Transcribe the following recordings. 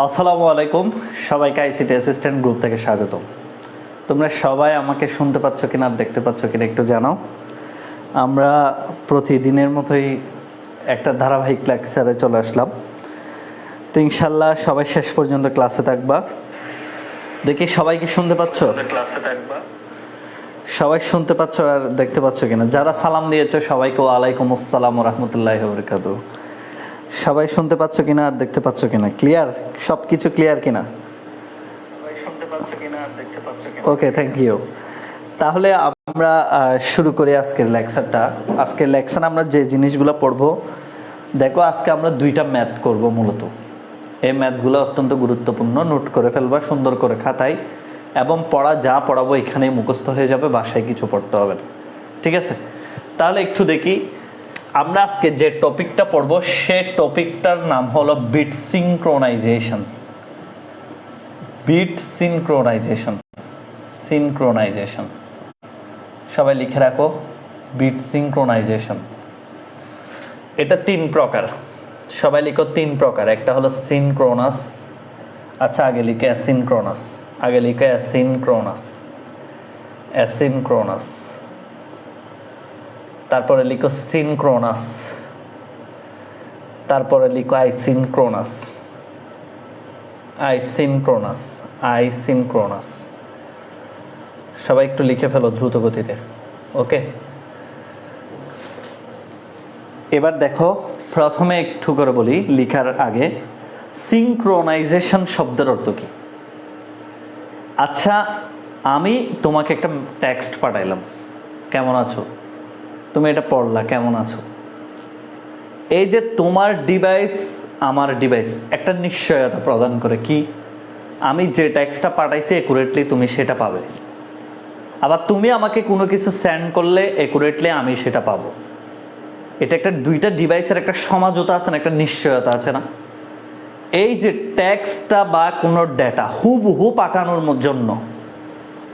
আসসালামু আলাইকুম, সবাইকে আইসিটি অ্যাসিস্ট্যান্ট গ্রুপ থেকে স্বাগতম। তোমরা সবাই আমাকে শুনতে পাচ্ছ কিনা দেখতে পাচ্ছ কিনা একটু জানাও। আমরা প্রতিদিনের মতোই একটা ধারাবাহিক লেকচারে চলে আসলাম। তো ইনশাল্লাহ সবাই শেষ পর্যন্ত ক্লাসে থাকবা। দেখি সবাইকে শুনতে পাচ্ছ, সবাই শুনতে পাচ্ছ আর দেখতে পাচ্ছ কিনা। যারা সালাম দিয়েছো সবাইকে ওয়ালাইকুম আসসালাম ওয়া রাহমাতুল্লাহি ওয়া বারাকাতুহু। সবাই শুনতে পাচ্ছ কিনা আর দেখতে পাচ্ছ কিনা, ক্লিয়ার? সব কিছু ক্লিয়ার কিনা? ওকে, থ্যাংক ইউ। তাহলে আমরা শুরু করি আজকের লেকচারটা। আজকের লেকচার আমরা যে জিনিসগুলো পড়বো, দেখো আজকে আমরা দুইটা ম্যাথ করব মূলত। এই ম্যাথগুলো অত্যন্ত গুরুত্বপূর্ণ, নোট করে ফেলবা সুন্দর করে খাতায়, এবং পড়া যা পড়াবো এখানেই মুখস্থ হয়ে যাবে, বাসায় কিছু পড়তে হবে না, ঠিক আছে? তাহলে একটু দেখি, আমরা আজকে যে টপিকটা পড়বো সে টপিকটার নাম হলো beat synchronization. Bit synchronization, synchronization সবাই লিখে রাখো। বিট সিনক্রোনাইজেশন এটা তিন প্রকার, সবাই লিখো তিন প্রকার। একটা হলো সিনক্রোনাস, আচ্ছা আগে লিখে অ্যাসিনক্রোনাস, আগে লিখে অ্যাসিনক্রোনাস, অ্যাসিনক্রোনাস, তারপরে লিখো সিনক্রোনাস, তারপরে লিখো আইসিনক্রোনাস, আইসিনক্রোনাস, আইসিনক্রোনাস। সবাই একটু লিখে ফেলো দ্রুত গতিতে, ওকে? এবার দেখো, প্রথমে একটু করে বলি লিখার আগে, সিনক্রোনাইজেশন শব্দের অর্থ কি? আচ্ছা, আমি তোমাকে একটা টেক্সট পাঠাইলাম, কেমন আছো, তুমি এটা পড়লা, কেমন আছো। এই যে তোমার ডিভাইস আমার ডিভাইস একটা নিশ্চয়তা প্রদান করে কি, আমি যে টেক্সটটা পাঠাইছি একুরেটলি তুমি সেটা পাবে। আবার তুমি আমাকে কোনো কিছু সেন্ড করলে একুরেটলি আমি সেটা পাবো। এটা একটা দুইটা ডিভাইসের একটা সমঝোতা আছে না, একটা নিশ্চয়তা আছে না। এই যে টেক্সটটা বা কোনো ডেটা হুবহু পাঠানোর জন্য,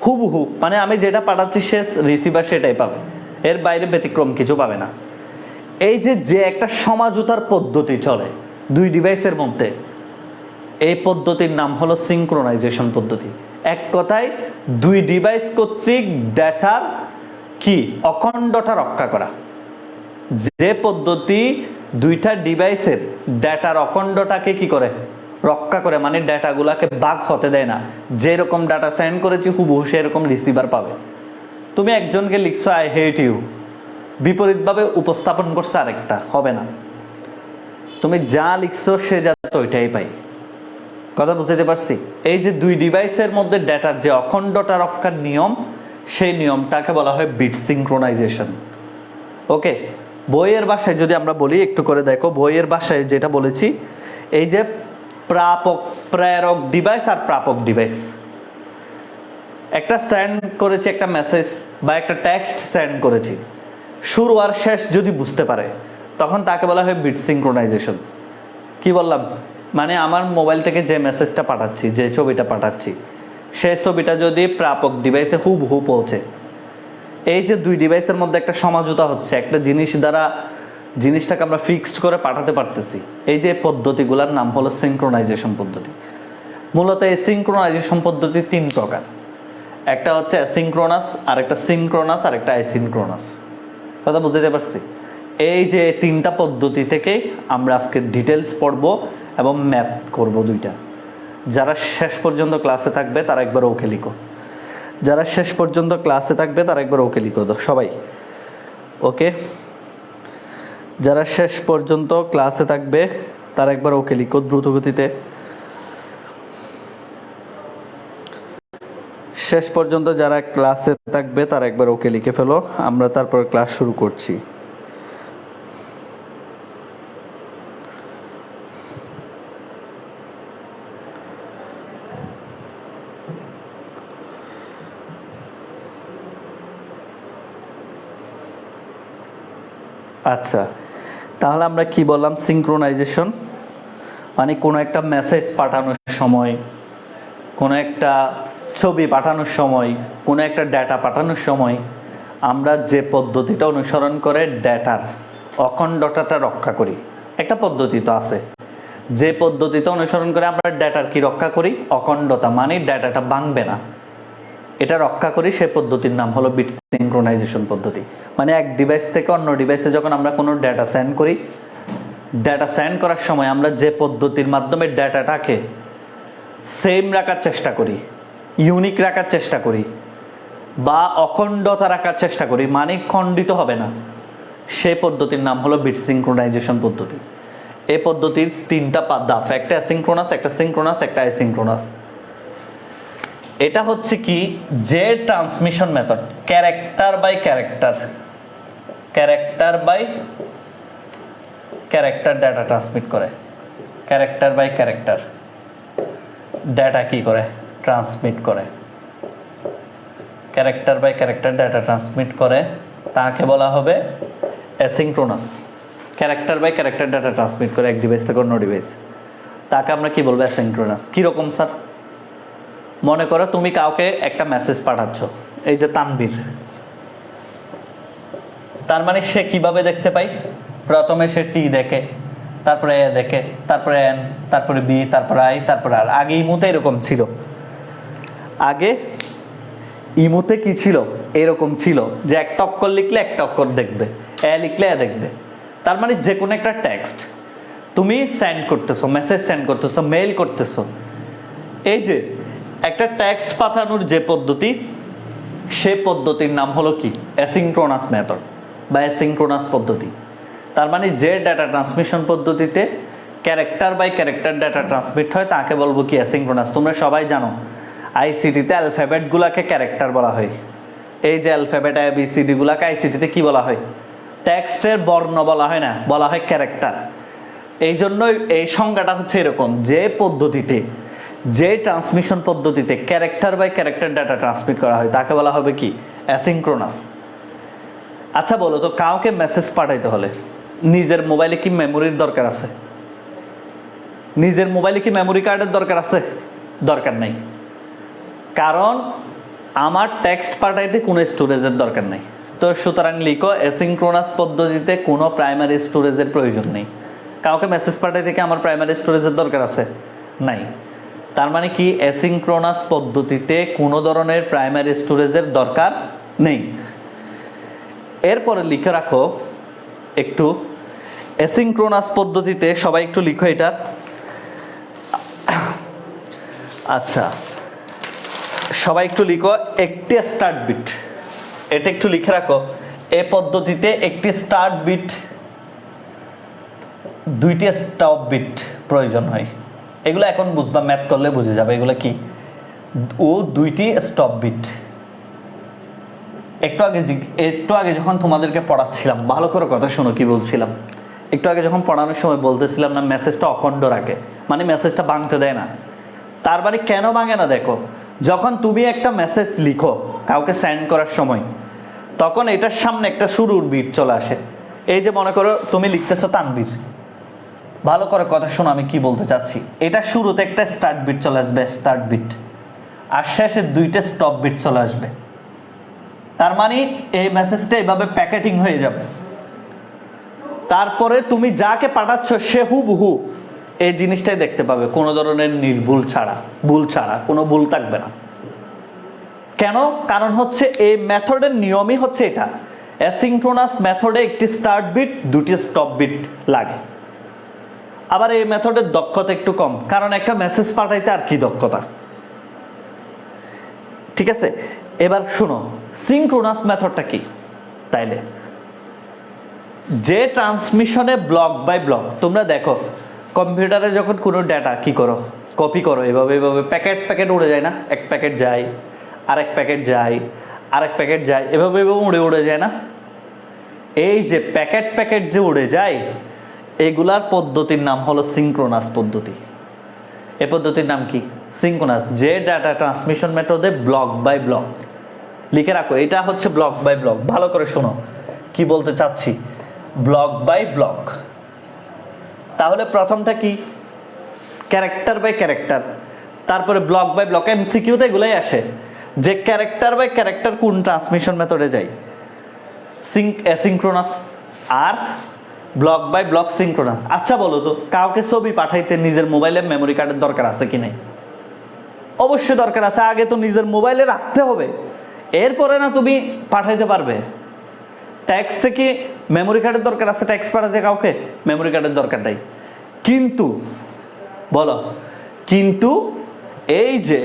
হুবহু মানে আমি যেটা পাঠাচ্ছি সে রিসিভার সেটাই পাবে, এর বাইরে ব্যতিক্রম কিছু পাবে না। এই যে যে একটা সমঝোতার পদ্ধতি চলে দুই ডিভাইসের মধ্যে, এই পদ্ধতির নাম হলো সিনক্রোনাইজেশন পদ্ধতি। এক কথায় দুই ডিভাইস কর্তৃক ডেটার কি অখণ্ডতা রক্ষা করা। যে পদ্ধতি দুইটা ডিভাইসের ডেটার অখণ্ডতাকে কি করে রক্ষা করে, মানে ডেটাগুলোকে ভাগ হতে দেয় না। যেরকম ডাটা সেন্ড করেছি হুবহু সেরকম রিসিভার পাবে। তুমি একজনকে লিখছো আই হেট ইউ, বিপরীতভাবে উপস্থাপন করছে আরেকটা, হবে না। তুমি যা লিখছো সে যাতে ওইটাই পাই। কথা বুঝতে পারছি? এই যে দুই ডিভাইসের মধ্যে ডেটার যে অখণ্ডতা রক্ষার নিয়ম, সেই নিয়মটাকে বলা হয় বিট সিনক্রোনাইজেশন, ওকে? বইয়ের ভাষায় যদি আমরা বলি, একটু করে দেখো, বইয়ের ভাষায় যেটা বলেছি, এই যে প্রেরক ডিভাইস আর প্রাপক ডিভাইস, একটা সেন্ড করেছি একটা মেসেজ বা একটা টেক্সট সেন্ড করেছি, শুরু আর শেষ যদি বুঝতে পারে তখন তাকে বলা হয় বিট সিনক্রোনাইজেশন। কি বললাম? মানে আমার মোবাইল থেকে যে মেসেজটা পাঠাচ্ছি, যে ছবিটা পাঠাচ্ছি, সেই ছবিটা যদি প্রাপক ডিভাইসে হুবহু পৌঁছে, এই যে দুই ডিভাইসের মধ্যে একটা সমঝোতা হচ্ছে, একটা জিনিস দ্বারা জিনিসটাকে আমরা ফিক্সড করে পাঠাতে পারতেছি, এই যে পদ্ধতিগুলোর নাম হলো সিনক্রোনাইজেশন পদ্ধতি। মূলত এই সিনক্রোনাইজেশন পদ্ধতি তিন প্রকার। একটা হচ্ছে অ্যাসিনক্রোনাস, আর একটা সিনক্রোনাস, আর একটা আইসিনক্রোনাস। কথা বুঝতে পারছি? এই যে তিনটা পদ্ধতি থেকে আমরা আজকে ডিটেলস পড়ব এবং ম্যাথ করব দুইটা। যারা শেষ পর্যন্ত ক্লাসে থাকবে তারা একবার ওকে লিখো, যারা শেষ পর্যন্ত ক্লাসে থাকবে তারা একবার ওকে লিখো দাও সবাই, ওকে? যারা শেষ পর্যন্ত ক্লাসে থাকবে তারা একবার ওকে লিখো দ্রুত গতিতে। শেষ পর্যন্ত যারা ক্লাসে থাকবে তারা একবার ওকে লিখে ফেলো, আমরা তারপর ক্লাস শুরু করছি। আচ্ছা, তাহলে আমরা কি বললাম? সিনক্রোনাইজেশন মানে কোনো একটা মেসেজ পাঠানোর সময়, কোনো একটা ছবি পাঠানোর সময়, কোনো একটা ডেটা পাঠানোর সময় আমরা যে পদ্ধতিটা অনুসরণ করে ডেটার অখণ্ডতাটা রক্ষা করি, একটা পদ্ধতি তো আছে। যে পদ্ধতিতে অনুসরণ করে আমরা ডেটার কি রক্ষা করি, অখণ্ডতা, মানে ডেটাটা ভাঙবে না, এটা রক্ষা করি, সে পদ্ধতির নাম হলো বিট সিনক্রোনাইজেশন পদ্ধতি। মানে এক ডিভাইস থেকে অন্য ডিভাইসে যখন আমরা কোনো ডেটা সেন্ড করি, ডেটা সেন্ড করার সময় আমরা যে পদ্ধতির মাধ্যমে ডেটাটাকে সেম রাখার চেষ্টা করি, ইউনিক রাখার চেষ্টা করি, বা অখণ্ডতা রাখার চেষ্টা করি, মানে খণ্ডিত হবে না, সেই পদ্ধতির নাম হলো বিট সিনক্রোনাইজেশন পদ্ধতি। এই পদ্ধতির তিনটা ধাপ, একটা অ্যাসিনক্রোনাস, একটা সিনক্রোনাস, একটা অ্যাসিনক্রোনাস। এটা হচ্ছে কি, যে transmission method character by character, character by character data transmit করে, ক্যারেক্টার বাই ক্যারেক্টার ডেটা কি করে, ট্রান্সমিট করে, character by character data transmit করে, তাকে বলা হবে asynchronous. Character by character data transmit করে এক ডিভাইস থেকে অন্য ডিভাইস, তাকে আমরা কি বলবো, অ্যাসিনক্রোনাস। কীরকম স্যার? মনে করো তুমি কাউকে একটা মেসেজ পাঠাচ্ছ, এই যে তানবীর, তার মানে সে কিভাবে দেখতে পাই, প্রথমে সে টি দেখে, তারপরে এ দেখে, তারপরে এন, তারপরে বি, তারপরে আই, তারপরে আর। আগে ইমুতে এরকম ছিল, আগে ইমুতে কি ছিল, এরকম ছিল যে একটা অক্ষর লিখলে একটা অক্ষর দেখবে, এ লিখলে এ দেখবে। তার মানে যে কোনো একটা টেক্সট তুমি সেন্ড করতেছো, মেসেজ সেন্ড করতেছো, মেইল করতেছো, এই যে একটা টেক্সট পাঠানোর যে পদ্ধতি, সে পদ্ধতির নাম হলো কি, অ্যাসিনক্রোনাস মেথড বা অ্যাসিনক্রোনাস পদ্ধতি। তার মানে যে ডেটা ট্রান্সমিশন পদ্ধতিতে character by character data transmit হয়, তাকে বলবো কি, অ্যাসিনক্রোনাস। তোমরা সবাই জানো আইসিটিতে অ্যালফাবেটগুলোকে ক্যারেক্টার বলা হয়। এই যে অ্যালফাবেট ABCD গুলাকে আইসিটিতে কি বলা হয়, টেক্সটের বর্ণ বলা হয় না, বলা হয় ক্যারেক্টার। এই জন্যই এই সংজ্ঞাটা হচ্ছে এরকম, যে পদ্ধতিতে, যে ট্রান্সমিশন পদ্ধতিতে character by character data transmit করা হয়, তাকে বলা হবে কি, অ্যাসিনক্রোনাস। আচ্ছা বলো তো, কাউকে মেসেজ পাঠাইতে হলে নিজের মোবাইলে কি মেমোরির দরকার আছে? নিজের মোবাইলে কি মেমোরি কার্ডের দরকার আছে? দরকার নাই। কারণ আমার টেক্সট পাঠাইতে কোনো স্টোরেজের দরকার নেই। তো সুতরাং লিখো, অ্যাসিনক্রোনাস পদ্ধতিতে কোনো প্রাইমারি স্টোরেজের প্রয়োজন নেই। কাউকে মেসেজ পাঠাইতে কি আমার প্রাইমারি স্টোরেজের দরকার আছে? নাই। তার মানে কি, অ্যাসিনক্রোনাস পদ্ধতিতে কোনো ধরনের প্রাইমারি স্টোরেজের দরকার নেই। এরপরে লিখে রাখো একটু, অ্যাসিনক্রোনাস পদ্ধতিতে সবাই একটু লিখো এটা। আচ্ছা, সবাই একটু লিখো, একটি স্টার্ট বিট, এটা একটু লিখে রাখো। এই পদ্ধতিতে একটি স্টার্ট বিট, দুইটি স্টপ বিট প্রয়োজন হয়। এগুলো এখন বুঝবা, ম্যাথ করলে বুঝে যাবে এগুলো কি, ও দুইটি স্টপ বিট। একটু আগে যখন তোমাদেরকে পড়াচ্ছিলাম, ভালো করে কথা শোনো কি বলছিলাম। একটু আগে যখন পড়ানোর সময় বলতেছিলাম না, মেসেজটা অখণ্ড রাখে, মানে মেসেজটা ভাঙতে দেয় না। তার মানে কেন ভাঙে না দেখো, যখন তুমি একটা মেসেজ লিখো কাউকে সেন্ড করার সময়, তখন এটার সামনে একটা শুরুর বিট চলে আসে। এই যে মনে করো তুমি লিখতেছো তানবীর, ভালো করে কথা শোনো আমি কি বলতে চাচ্ছি। এটা শুরুতে একটা স্টার্ট বিট চলে আসবে, স্টার্ট বিট, আর শেষে দুইটা স্টপ বিট চলে আসবে। তার মানে এই মেসেজটা এইভাবে প্যাকেটিং হয়ে যাবে। তারপরে তুমি যাকে পাঠাচ্ছ সে হুবহু এই জিনিসটাই দেখতে পাবে, কোনো ধরনের নির্ভুল ছাড়া, ভুল ছাড়া, কোনো ভুল থাকবে না। কেন? কারণ হচ্ছে এই মেথডের নিয়মই হচ্ছে এটা। অ্যাসিনক্রোনাস মেথডে একটি স্টার্ট বিট, দুটি স্টপ বিট লাগে। আবার এই মেথডের দক্ষতা একটু কম, কারণ একটা মেসেজ পাঠাইতে আর কি দক্ষতা। ঠিক আছে, এবার শোনো সিনক্রোনাস মেথডটা কি। তাইলে যে ট্রান্সমিশনে ব্লক বাই ব্লক, তোমরা দেখো কম্পিউটারে যখন কোনো ডেটা কি করো, কপি করো, এভাবে এভাবে প্যাকেট প্যাকেট উড়ে যায় না, এক প্যাকেট যায়, আরেক প্যাকেট যায়, আরেক প্যাকেট যায়, এভাবে এভাবে উড়ে উড়ে যায় না। এই যে প্যাকেট প্যাকেট যে উড়ে যায়, এগুলার পদ্ধতির নাম হলো সিনক্রোনাস পদ্ধতি। এ পদ্ধতির নাম কি? সিনক্রোনাস। যে ডাটা ট্রান্সমিশন মেথডে ব্লক বাই ব্লক, লিখে রাখো এটা হচ্ছে ব্লক বাই ব্লক। ভালো করে শোনো কি বলতে চাচ্ছি, ব্লক বাই ব্লক। তাহলে প্রথমটা কি? ক্যারেক্টার বাই ক্যারেক্টার, তারপরে ব্লক বাই ব্লক। এমসিকিউতে এগুলাই আসে যে ক্যারেক্টার বাই ক্যারেক্টার কোন ট্রান্সমিশন মেথডে যায়, অ্যাসিনক্রোনাস। আর ব্লক বাই ব্লক সিনক্রোনাস। আচ্ছা বলো তো, কাউকে ছবি পাঠাইতে নিজের মোবাইলে মেমোরি কার্ডের দরকার আছে কি নাই? অবশ্যই দরকার আছে। আগে তো নিজের মোবাইলে রাখতে হবে, এরপরে না তুমি পাঠাইতে পারবে। টেক্সটে কি মেমোরি কার্ডের দরকার আছে? টেক্সট পাঠাতে কাউকে মেমোরি কার্ডের দরকার নাই। কিন্তু বলো, কিন্তু এই যে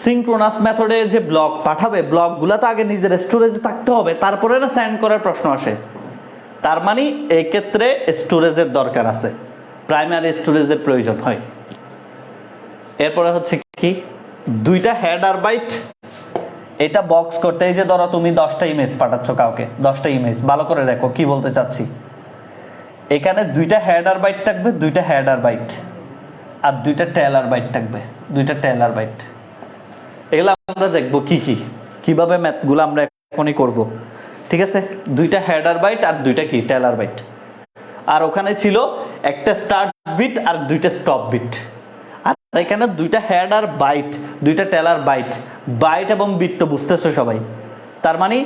সিনক্রোনাস মেথডে যে ব্লক পাঠাবে, ব্লকগুলো তো আগে নিজের স্টোরেজে থাকতে হবে, তারপরে না সেন্ড করার প্রশ্ন আসে। তার মানে এই ক্ষেত্রে স্টোরেজের দরকার আছে, প্রাইমারি স্টোরেজের প্রয়োজন হয়। এরপরে হচ্ছে কি, দুইটা হেডার বাইট। এটা বক্স করতে, এই যে ধরো তুমি 10টা ইমেজ পাঠাচ্ছ কাউকে, 10টা ইমেজ, ভালো করে দেখো কি বলতে চাচ্ছি। এখানে দুইটা হেডার বাইট থাকবে, দুইটা হেডার বাইট, আর দুইটা টেলার বাইট থাকবে, দুইটা টেলার বাইট। এগুলো আমরা দেখবো কি কি, কিভাবে ম্যাথগুলো আমরা এখনই করব। ঠিক আছে, দুইটা হেডার বাইট আর দুইটা কি টেলার বাইট। আর ওখানে ছিল একটা স্টার্ট বিট আর দুইটা স্টপ বিট। আর এখানে দুইটা হেডার বাইট, দুইটা টেলার বাইট। বাইট এবং বিট তো বুঝতেছো সবাই। তার মানে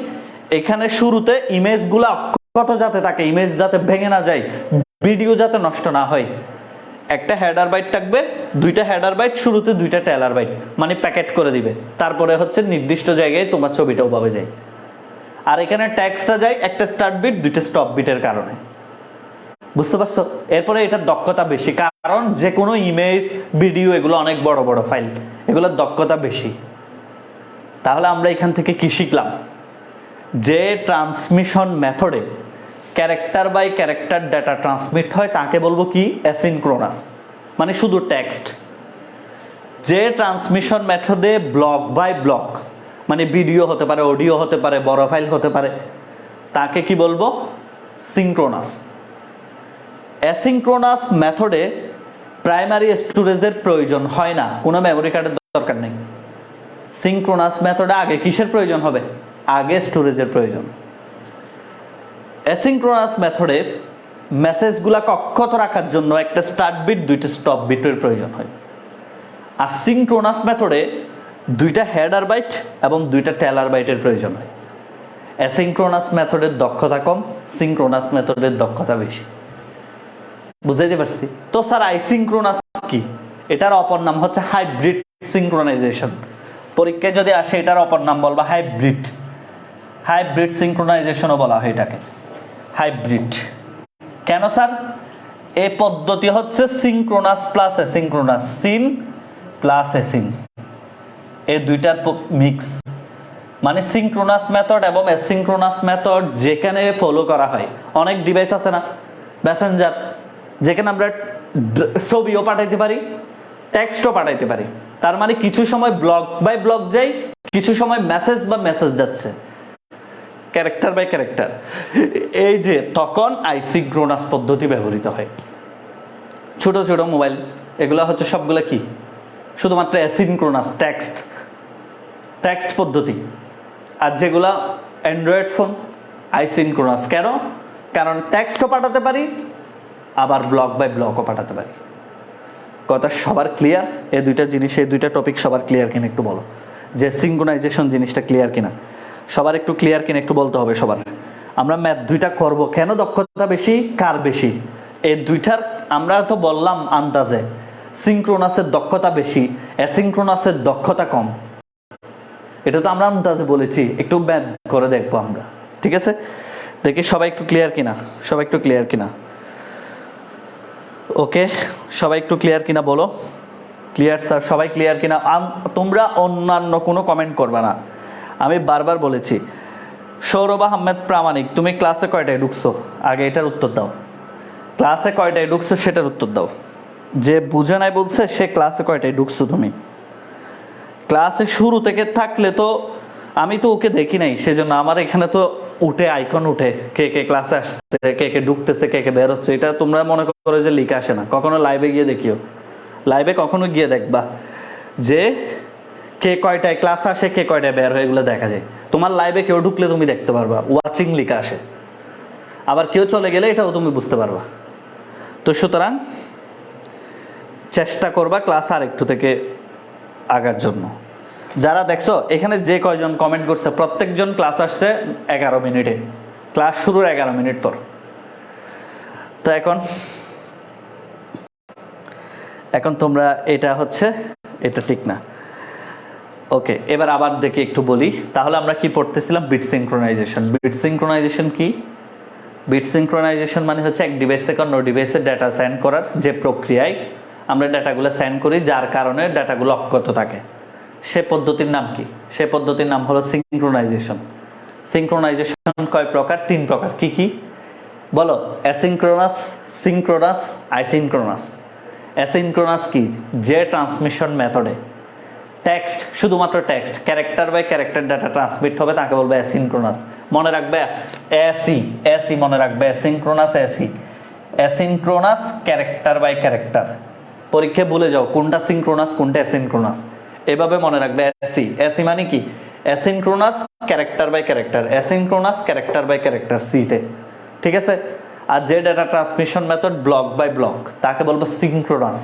এখানে শুরুতে ইমেজগুলো অক্ষত যাতে থাকে, ইমেজ যাতে ভেঙে না যায়, ভিডিও যাতে নষ্ট না হয়, একটা হেডার বাইট থাকবে, দুইটা হেডার বাইট, শুরুতে দুইটা টেলার বাইট, মানে প্যাকেট করে দিবে। তারপরে হচ্ছে নির্দিষ্ট জায়গায় তোমার ছবিটাও পাবে যায়। আর এখানে টেক্সটটা যায় একটা স্টার্ট বিট, দুইটা স্টপ বিটের কারণে। বুঝতে পারছো? এরপরে এটার দক্ষতা বেশি, কারণ যে কোনো ইমেজ, ভিডিও, এগুলো অনেক বড় বড় ফাইল, এগুলোর দক্ষতা বেশি। তাহলে আমরা এখান থেকে কি শিখলাম? যে ট্রান্সমিশন মেথডে character by character data transmit হয় তাকে বলবো কি? অ্যাসিনক্রোনাস, মানে শুধু টেক্সট। যে ট্রান্সমিশন মেথডে ব্লক বাই ব্লক, মানে ভিডিও হতে পারে, অডিও হতে পারে, বড় ফাইল হতে পারে, তাকে কি বলবো? সিনক্রোনাস। অ্যাসিনক্রোনাস মেথডে প্রাইমারি স্টোরেজের প্রয়োজন হয় না, কোনো মেমোরি কার্ডের দরকার নেই। সিনক্রোনাস মেথডে আগে কিসের প্রয়োজন হবে? আগে স্টোরেজের প্রয়োজন। অ্যাসিনক্রোনাস মেথডে মেসেজগুলা অক্ষত রাখার জন্য একটা স্টার্ট বিট, দুইটা স্টপ বিটের প্রয়োজন হয়। আর সিনক্রোনাস মেথডে দুইটা হেডার বাইট এবং দুইটা টেলার বাইটের প্রয়োজন হয়। অ্যাসিনক্রোনাস মেথডের দক্ষতা কম, সিনক্রোনাস মেথডের দক্ষতা বেশি। বুঝাইতে পারছি তো? স্যার আইসিনক্রোনাস কি? এটার অপর নাম হচ্ছে হাইব্রিড সিনক্রোনাইজেশন। পরীক্ষায় যদি আসে এটার অপর নাম বলবা হাইব্রিড। হাইব্রিড সিনক্রোনাইজেশনও বলা হয় এটাকে, হাইব্রিড। কেন স্যার? এই পদ্ধতি হচ্ছে synchronous plus asynchronous, sync plus async, এই দুইটার মিক্স। মানে সিনক্রোনাস মেথড এবং অ্যাসিনক্রোনাস মেথড যেখানে ফলো করা হয়, অনেক ডিভাইস আছে না, মেসেঞ্জার, যেখানে আমরা ছবিও পাঠাইতে পারি, টেক্সটও পাঠাইতে পারি। তার মানে কিছু সময় ব্লক বাই ব্লক যাই, কিছু সময় মেসেজ বা মেসেজ যাচ্ছে, ক্যারেক্টার বাই ক্যারেক্টার। এই যে তখন আইসিনক্রোনাস পদ্ধতি ব্যবহৃত হয়। ছোট ছোট মোবাইল এগুলো হচ্ছে সবগুলো কি? শুধুমাত্র অ্যাসিনক্রোনাস, টেক্সট পদ্ধতি। আর যেগুলা অ্যান্ড্রয়েড ফোন, আইসিনক্রোনাস। কেন? কারণ টেক্সটও পাঠাতে পারি, আবার ব্লক বাই ব্লকও পাঠাতে পারি। কথা সবার ক্লিয়ার? এই দুইটা জিনিস, এই দুইটা টপিক সবার ক্লিয়ার কিনা একটু বলো, যে সিনক্রোনাইজেশন জিনিসটা ক্লিয়ার কিনা। সবার একটু ক্লিয়ার কিনা একটু বলতে হবে সবার। আমরা ম্যাথ দুইটা করব, কেন দক্ষতা বেশি, কার বেশি, এই দুইটার আমরা তো বললাম আন্দাজে। সিনক্রোনাসের দক্ষতা বেশি, অ্যাসিনক্রোনাসের দক্ষতা কম, এটা তো আমরা আন্দাজে বলেছি। একটু ম্যাথ করে দেখবো আমরা, ঠিক আছে? দেখি সবাই একটু ক্লিয়ার কিনা, সবাই একটু ক্লিয়ার কিনা। ওকে, সবাই একটু ক্লিয়ার কিনা বলো। ক্লিয়ার স্যার, সবাই ক্লিয়ার কিনা? তোমরা অন্যান্য কোনো কমেন্ট করবে না, আমি বারবার বলেছি। সৌরভ আহমেদ প্রামাণিক, তুমি ক্লাসে কয়টায় ঢুকছো? আগে এটার উত্তর দাও। ক্লাসে কয়টায় ঢুকছো সেটার উত্তর দাও। যে বুঝে নাই বলছে সে ক্লাসে কয়টায় ঢুকছো তুমি? ক্লাসে শুরু থেকে থাকলে তো, আমি তো ওকে দেখি নাই, সেজন্য আমার এখানে তো উঠে আইকন উঠে কে কে ক্লাসে আসছে, কে কে ঢুকতেছে, কে কে বের হচ্ছে। এটা তোমরা মনে করো যে লিখে আসে না। কখনো লাইভে গিয়ে দেখিও, লাইভে কখনো গিয়ে দেখবা যে কে কয়টায় ক্লাস আসে, কে কয়টায় বের হয়, এগুলো দেখা যায়। তোমার লাইভে কেউ ঢুকলে তুমি দেখতে পারবা, ওয়াচিং লিখে আসে। আবার কেউ চলে গেলে এটাও তুমি বুঝতে পারবা। তো সুতরাং চেষ্টা করবা ক্লাস আর একটু থেকে আগার জন্য। যারা দেখছো এখানে যে কয়জন কমেন্ট করছে, প্রত্যেকজন ক্লাস আসছে 11 মিনিটে, ক্লাস শুরুর 11 মিনিট পর। তো এখন এখন তোমরা এটা হচ্ছে এটা ঠিক না। ওকে, এবার আবার দেখি একটু বলি। তাহলে আমরা কি পড়তেছিলাম? Bit synchronization. বিট সিনক্রোনাইজেশন কি? বিট সিনক্রোনাইজেশন মানে হচ্ছে এক ডিভাইস থেকে অন্য ডিভাইসে ডাটা সেন্ড করার যে প্রক্রিয়ায় আমরা ডাটাগুলো সেন্ড করি, যার কারণে ডাটাগুলো অক্ষত থাকে, সে পদ্ধতির নাম কি? সে পদ্ধতির নাম হলো সিনক্রোনাইজেশন। সিনক্রোনাইজেশন কয় প্রকার? 3 প্রকার। কি কি বলো? Asynchronous, synchronous, আইসিনক্রোনাস। অ্যাসিনক্রোনাস কি? যে ট্রান্সমিশন মেথডে টেক্সট, শুধুমাত্র text, character by character data transmit হবে, তাকে বলবে অ্যাসিনক্রোনাস। মনে রাখবে এসি, এসি মনে রাখবে, asynchronous AC. Asynchronous character by character. পরীক্ষায় ভুলে যাও কোনটা সিনক্রোনাস কোনটা অ্যাসিনক্রোনাস, এভাবে মনে রাখবে। এসি, এসি মানে কি? Asynchronous character by character, asynchronous character by character সিতে, ঠিক আছে? আর যে data transmission method block by block, তাকে বলবো সিনক্রোনাস।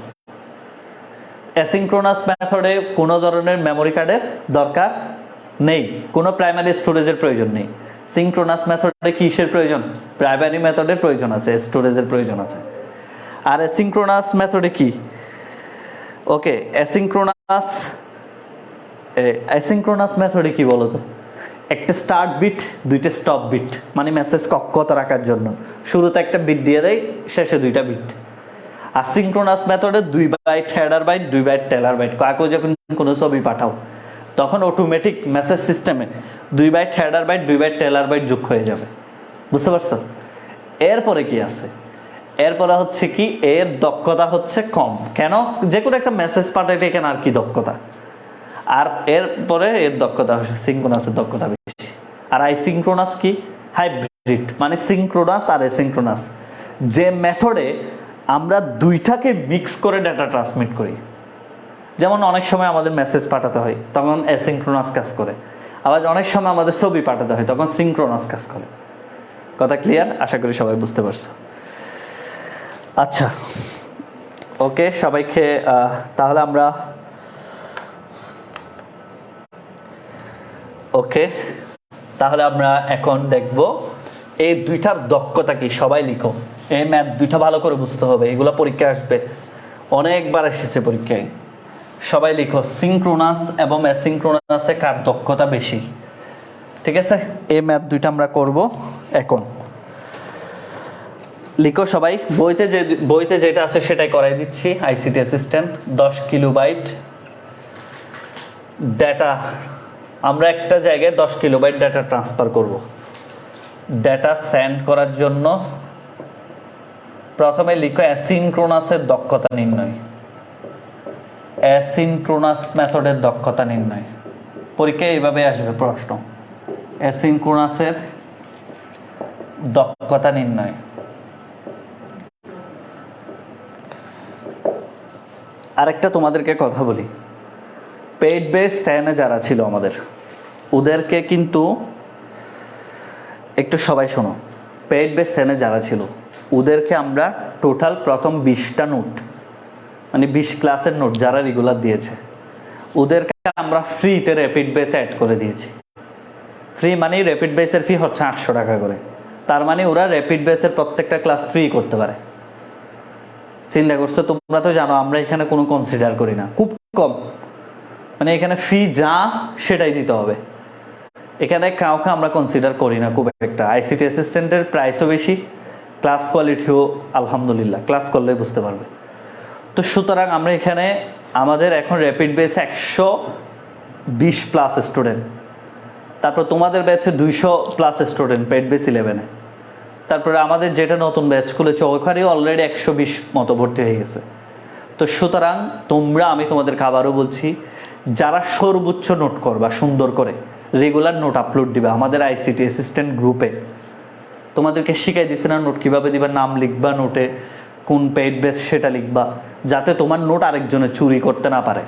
অ্যাসিনক্রোনাস মেথডে কোনো ধরনের মেমোরি কার্ডের দরকার নেই, কোনো প্রাইমারি স্টোরেজের প্রয়োজন নেই। সিনক্রোনাস মেথডে কিসের প্রয়োজন? প্রাইমারি মেথডের প্রয়োজন আছে, স্টোরেজের প্রয়োজন আছে। আর অ্যাসিনক্রোনাস মেথডে কি? ওকে, অ্যাসিনক্রোনাস অ্যাসিনক্রোনাস মেথডে কি বলো তো? একটা স্টার্ট বিট, দুইটা স্টপ বিট, মানে মেসেজ কক্ষত রাখার জন্য শুরুতে একটা বিট দিয়ে দেয়, শেষে 2টা বিট। আর সিনক্রোনাস মেথডে 2 byte header byte, 2 byte trailer byte. কাউকে যখন কোনো ছবি পাঠাও তখন অটোমেটিক মেসেজ সিস্টেমে 2 byte header byte, 2 byte trailer byte যোগ হয়ে যাবে। বুঝতে পারছো? এরপরে কি আছে? এরপরে হচ্ছে কি, এর দক্ষতা হচ্ছে কম। কেন? যে কোনো একটা মেসেজ পাঠাইতে এখানে আর কি দক্ষতা। আর এরপরে এর দক্ষতা হচ্ছে সিনক্রোনাসের দক্ষতা বেশি। আর আইসিনক্রোনাস কি? হাইব্রিড, মানে সিনক্রোনাস আর অ্যাসিনক্রোনাস, যে মেথডে আমরা দুইটাকে মিক্স করে ডাটা ট্রান্সমিট করি। যেমন অনেক সময় আমাদের মেসেজ পাঠাতে হয়, তখন অ্যাসিনক্রোনাস কাজ করে। আবার অনেক সময় আমাদের ছবি পাঠাতে হয়, তখন সিনক্রোনাস কাজ করে। কথা ক্লিয়ার? আশা করি সবাই বুঝতে পারছো। আচ্ছা, ওকে সবাইকে। তাহলে আমরা এখন দেখব এই দুইটার দক্ষতা কি। সবাই লিখো, এই ম্যাথ দুইটা ভালো করে বুঝতে হবে, এগুলো পরীক্ষায় আসবে, অনেকবার এসেছে পরীক্ষায়। সবাই লিখো, সিনক্রোনাস এবং অ্যাসিনক্রোনাসে কার দক্ষতা বেশি। ঠিক আছে, এই ম্যাথ দুইটা আমরা করব এখন। লিখো সবাই, বইতে যেটা আছে সেটাই করাই দিচ্ছি। আইসিটি অ্যাসিস্ট্যান্ট 10 কিলোবাইট ডেটা, আমরা একটা জায়গায় 10 কিলোবাইট ডেটা ট্রান্সফার করব। ডেটা সেন্ড করার জন্য প্রথমে লিখো অ্যাসিনক্রোনাসের দক্ষতা নির্ণয়। অ্যাসিনক্রোনাস মেথডের দক্ষতা নির্ণয়, পরীক্ষায় এইভাবে আসবে প্রশ্ন, অ্যাসিনক্রোনাসের দক্ষতা নির্ণয়। আরেকটা তোমাদেরকে কথা বলি, পেইড বেস 10-এ যারা ছিল আমাদের, ওদেরকে কিন্তু একটু সবাই শোনো, পেইড বেস 10-এ যারা ছিল ওদেরকে আমরা টোটাল প্রথম 20টা নোট, মানে 20 ক্লাসের নোট যারা রেগুলার দিয়েছে, ওদেরকে আমরা ফ্রিতে র্যাপিড বেসে অ্যাড করে দিয়েছি। ফ্রি মানে র্যাপিড বেসের ফি হচ্ছে 800 টাকা করে। তার মানে ওরা র্যাপিড বেসের প্রত্যেকটা ক্লাস ফ্রি করতে পারে। চিন্তা করছো? তোমরা তো জানো আমরা এখানে কোনো কনসিডার করি না, খুব কম, মানে এখানে ফি যা সেটাই দিতে হবে। এখানে কাউকে আমরা কনসিডার করি না খুব একটা। আইসিটি অ্যাসিস্ট্যান্টের প্রাইসও বেশি, ক্লাস কোয়ালিটিও আলহামদুলিল্লাহ, ক্লাস করলেই বুঝতে পারবে। তো সুতরাং আমরা এখানে আমাদের এখন র্যাপিড বেস 120 প্লাস স্টুডেন্ট, তারপর তোমাদের ব্যাচে 200 প্লাস স্টুডেন্ট পেইড বেস 11-এ, তারপরে আমাদের যেটা নতুন ব্যাচ খুলেছে ওখানেও অলরেডি 120 মতো ভর্তি হয়ে গেছে। তো সুতরাং তোমরা, আমি তোমাদেরকে আবারও বলছি, যারা সর্বোচ্চ নোট করবা সুন্দর করে রেগুলার নোট আপলোড দিবে আমাদের আইসিটি অ্যাসিস্ট্যান্ট গ্রুপে। তোমাদেরকে শিখাই দিছে না নোট কীভাবে দিবা, নাম লিখবা নোটে, কোন পেইড বেস সেটা লিখবা, যাতে তোমার নোট আরেকজনে চুরি করতে না পারে।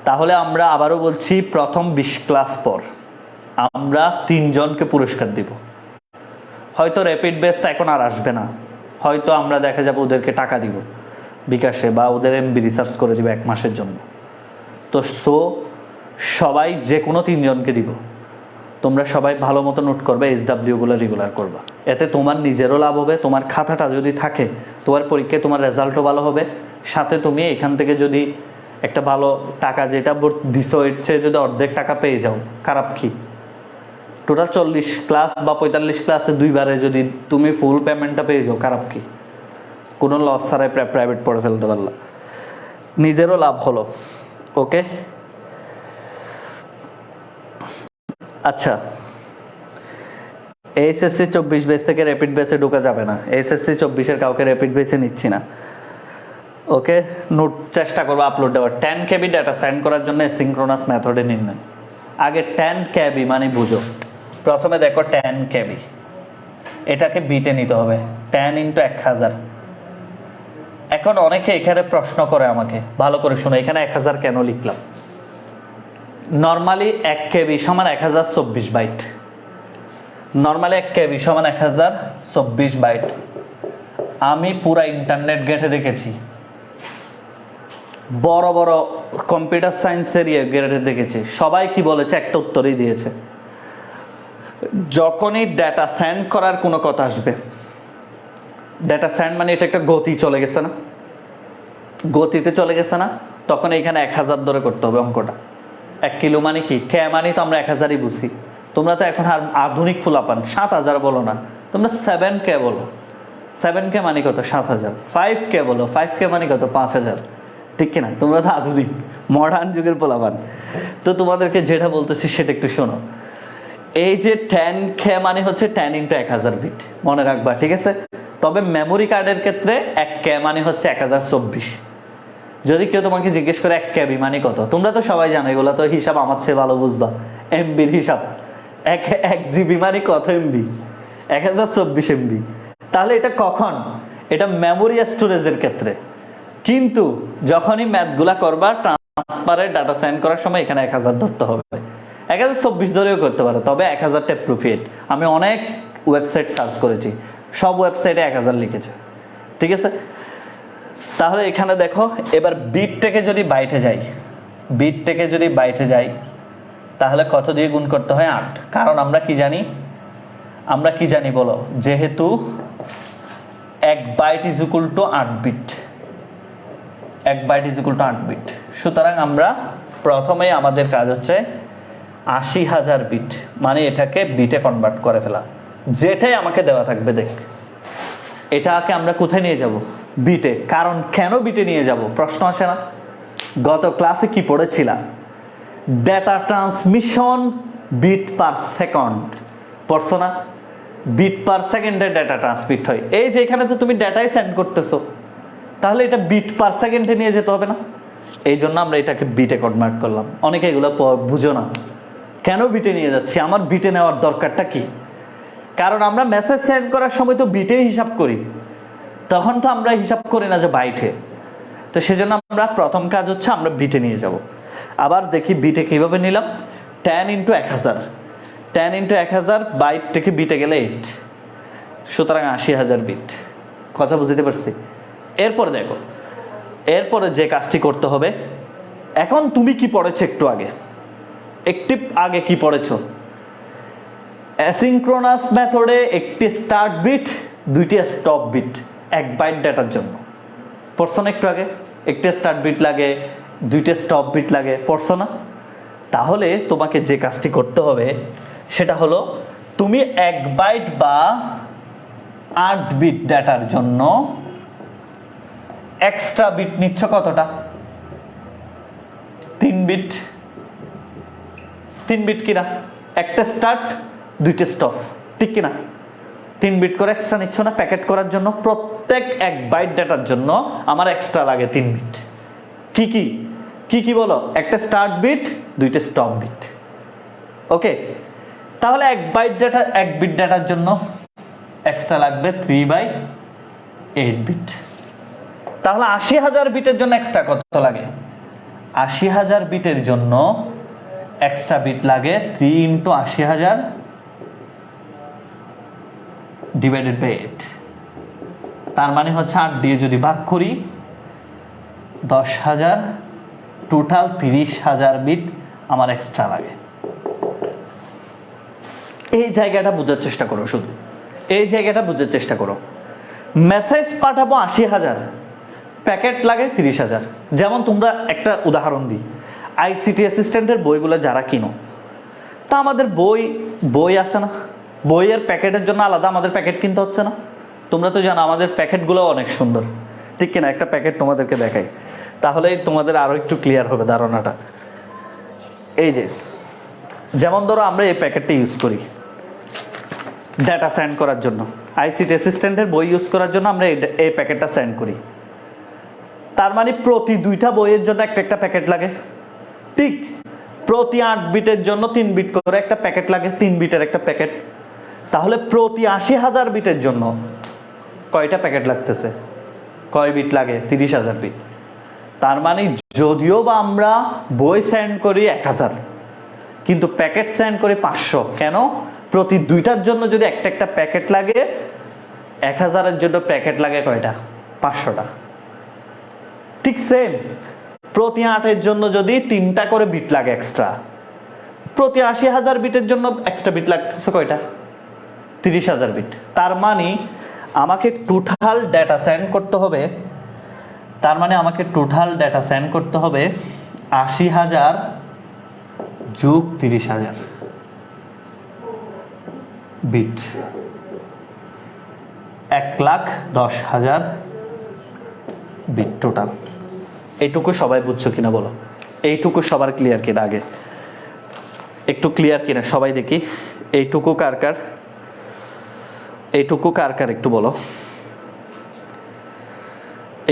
তাহলে আমরা আবারও বলছি, প্রথম 20 ক্লাস পর আমরা 3 জনকে পুরস্কার দিব। হয়তো র্যাপিড বেসটা এখন আর আসবে না, হয়তো আমরা দেখা যাবে ওদেরকে টাকা দিব বিকাশে, বা ওদের এমবি রিসার্চ করে দিব 1 মাসের জন্য। তো সবাই যে কোনো 3 জনকে দিব। তোমরা সবাই ভালো মতো নোট করবে, SW-গুলো রেগুলার করবা। এতে তোমার নিজেরও লাভ হবে, তোমার খাতাটা যদি থাকে তোমার পরীক্ষায় তোমার রেজাল্টও ভালো হবে, সাথে তুমি এখান থেকে যদি একটা ভালো টাকা যেটা দিছো এর চেয়ে যদি অর্ধেক টাকা পেয়ে যাও, খারাপ কি? টোটাল 40 ক্লাস বা 45 ক্লাসে 2বারে যদি তুমি ফুল পেমেন্টটা পেয়ে যাও, খারাপ কি? কোনো লস ছাড়াই প্রাইভেট পড়ে ফেলতে পারলা, নিজেরও লাভ হলো। ওকে, আচ্ছা, SSC 24 বেস থেকে র্যাপিড বেসে ঢোকা যাবে না। SSC 24-এর কাউকে র্যাপিড বেসে নিচ্ছি না। ওকে, নোট চেষ্টা করবো আপলোড দেওয়ার। 10 KB ডাটা সেন্ড করার জন্য সিনক্রোনাস মেথডে নির্ণয়। আগে 10 KB মানে বুঝো। প্রথমে দেখো 10 KB, এটাকে বিটে নিতে হবে, 10 × 1000। এখন অনেকে এখানে প্রশ্ন করে আমাকে, ভালো করে শোনো, এখানে 1000 কেন লিখলাম? নর্মালি 1 KB সমান 1024 বাইট। নর্মালি 1 KB সমান 1024 বাইট। আমি পুরা ইন্টারনেট ঘেঁটে দেখেছি, বড় বড় কম্পিউটার সায়েন্সের ঘেঁটে দেখেছি, সবাই কি বলেছে? একটা উত্তরই দিয়েছে, যখনই ডেটা সেন্ড করার কোনো কথা আসবে, ডেটা সেন্ড মানে এটা একটা গতি চলে গেছে না, গতিতে চলে গেছে না, তখন এখানে 1000 ধরে করতে হবে অঙ্কটা। 1 কিলো মানে কি? কে মানে তো আমরা 1000ই বুঝি। তোমরা তো এখন আর আধুনিক ফুলাপান, 7000 বলো না, তোমরা 7K বলো। 7K মানে কত? 7000। 5K বলো, 5K মানে কত? 5000। ঠিক কিনা? তোমরা তো আধুনিক মডার্ন যুগের পোলাপান। তো তোমাদেরকে যেটা বলতেছি সেটা একটু শোনো। এই যে 10K মানে হচ্ছে 10 × 1000 বিট, মনে রাখবা, ঠিক আছে? তবে মেমোরি কার্ডের ক্ষেত্রে 1K মানে হচ্ছে 1024। যদি কেউ তোমাকে জিজ্ঞেস করে 1 KB মানে কত, তোমরা তো সবাই জানো, এগুলো তো হিসাব আমার চেয়ে ভালো বুঝবা। MBর হিসাব, 1 GB মানে কত MB? 1024 MB। তাহলে এটা কখন? এটা মেমোরি স্টোরেজের ক্ষেত্রে। কিন্তু যখনই ম্যাথগুলা করবা, ট্রান্সফারে ডাটা সেন্ড করার সময় এখানে 1000 ধরতে হবে। 1024 ধরেও করতে পারো, তবে 1000 অ্যাপ্রোপ্রিয়েট। আমি অনেক ওয়েবসাইট সার্চ করেছি, সব ওয়েবসাইটে 1000 লিখেছে, ঠিক আছে? তাহলে এখানে দেখো, এবার বিট থেকে যদি বাইটে যাই, বিট থেকে যদি বাইটে যাই, তাহলে কত দিয়ে গুণ করতে হয়? 8। কারণ আমরা কি জানি? আমরা কি জানি বলো? যেহেতু 1 byte is equal to 8 bit, 1 byte is equal to 8 bit. সুতরাং আমরা প্রথমেই আমাদের কাজ হচ্ছে 80000 বিট, মানে এটাকে বিটে কনভার্ট করে ফেলা। যেটাই আমাকে দেওয়া থাকবে, দেখ, এটাকে আমরা কোথায় নিয়ে যাব? বিটে। কারণ কেন বিটে নিয়ে যাব? প্রশ্ন আসে না? গত ক্লাসে কি পড়েছিলাম? Data transmission bit per second পড়ছো না? বিট পার সেকেন্ডে ডেটা ট্রান্সমিট হয়। এই যে এখানে তো তুমি ডেটাই সেন্ড করতেছো, তাহলে এটা বিট পার সেকেন্ডে নিয়ে যেতে হবে না? এই জন্য আমরা এটাকে বিটে কনভার্ট করলাম। অনেকে এগুলো বুঝো না, কেন বিটে নিয়ে যাচ্ছি, আমার বিটে নেওয়ার দরকারটা কি? কারণ আমরা মেসেজ সেন্ড করার সময় তো বিটে হিসাব করি, তখন তো আমরা হিসাব করি না যে বাইটে। তো সেজন্য আমরা প্রথম কাজ হচ্ছে আমরা বিটে নিয়ে যাব। আবার দেখি বিটে কিভাবে নিলাম। 10 × 1000, 10 × 1000 বাইট থেকে বিটে গেলে 8, সুতরাং 80000 বিট। কথা বুঝতে পারছি? এরপরে দেখো, এরপরে যে কাজটি করতে হবে, এখন তুমি কি পড়েছো একটু আগে? আগে কি পড়েছো? অ্যাসিনক্রোনাস মেথডে একটি স্টার্ট বিট, 2টি স্টপ বিট 1 বাইট ডেটার জন্য। পড়ছো না একটু আগে? একটি স্টার্ট বিট লাগে, 2টি স্টপ বিট লাগে, পড়ছো না? তাহলে তোমাকে যে কাজটি করতে হবে সেটা হলো, তুমি 1 বাইট বা 8 বিট ডেটার জন্য এক্সট্রা বিট নিচ্ছ কতটা? 3 বিট। 3 বিট কিনা? একটা স্টার্ট, 2টি স্টপ, ঠিক কিনা? 3 বিট করে এক্সট্রা নিচ্ছ না প্যাকেট করার জন্য? প্রত্যেক 1 বাইট ডেটার জন্য আমার এক্সট্রা লাগে 3 বিট। কি কি কি কি বলো? একটা স্টার্ট বিট, 2টি স্টপ বিট। ওকে, তাহলে 1 বাইট ডেটা, 1 বিট ডেটার জন্য এক্সট্রা লাগবে 3/8 বিট। তাহলে 80000 বিটের জন্য এক্সট্রা কত লাগে? 80000 বিটের জন্য এক্সট্রা বিট লাগে 3 × 80000 ডিভাইডেড বাই 8। তার মানে হচ্ছে 8 দিয়ে যদি ভাগ করি 10000, টোটাল 30000 বিট আমার এক্সট্রা লাগে। এই জায়গাটা বোঝার চেষ্টা করো, শুধু এই জায়গাটা বোঝার চেষ্টা করো। মেসেজ পাঠাবো 80,000, প্যাকেট লাগে 30,000। যেমন তোমরা একটা উদাহরণ দিই, আইসিটি অ্যাসিস্ট্যান্টের বইগুলো যারা কিনো, তা আমাদের বই আছে না, বইয়ের প্যাকেটের জন্য আলাদা আমাদের প্যাকেট কিনতে হচ্ছে না? তোমরা তো জানো আমাদের প্যাকেটগুলো অনেক সুন্দর, ঠিক কিনা? একটা প্যাকেট তোমাদেরকে দেখাই, তাহলেই তোমাদের আরও একটু ক্লিয়ার হবে ধারণাটা। এই যে যেমন ধরো আমরা এই প্যাকেটটা ইউজ করি ডাটা সেন্ড করার জন্য, আইসিটি অ্যাসিস্ট্যান্টের বই ইউজ করার জন্য আমরা এই প্যাকেটটা সেন্ড করি। তার মানে প্রতি 2টা বইয়ের জন্য একটা একটা প্যাকেট লাগে, ঠিক? প্রতি 8 বিটের জন্য 3 বিট করে একটা প্যাকেট লাগে, 3 বিটের একটা প্যাকেট। তাহলে প্রতি 80,000 বিটের জন্য কয়টা প্যাকেট লাগতেছে? কয় বিট লাগে? 30,000 বিট। তার মানে যদিও বা আমরা বই সেন্ড করি 1000, কিন্তু প্যাকেট সেন্ড করি 500। কেন? প্রতি 2টার জন্য যদি একটা একটা প্যাকেট লাগে, 1000-এর জন্য প্যাকেট লাগে কয়টা? 500টা। ঠিক সেম, প্রতি 8-এর জন্য যদি 3টা করে বিট লাগে এক্সট্রা, প্রতি 80,000 বিটের জন্য এক্সট্রা বিট লাগতেছে কয়টা? 30,000 বিট। তার মানে আমাকে টোটাল ডেটা সেন্ড করতে হবে, 80,000 যোগ 30,000 বিট, 1,10,000 বিট টোটাল। এইটুকু সবাই বুঝছো কিনা বলো? এইটুকু সবার ক্লিয়ার কিনা? আগে একটু ক্লিয়ার কিনা সবাই দেখি। এইটুকু কার কার একটু বলো,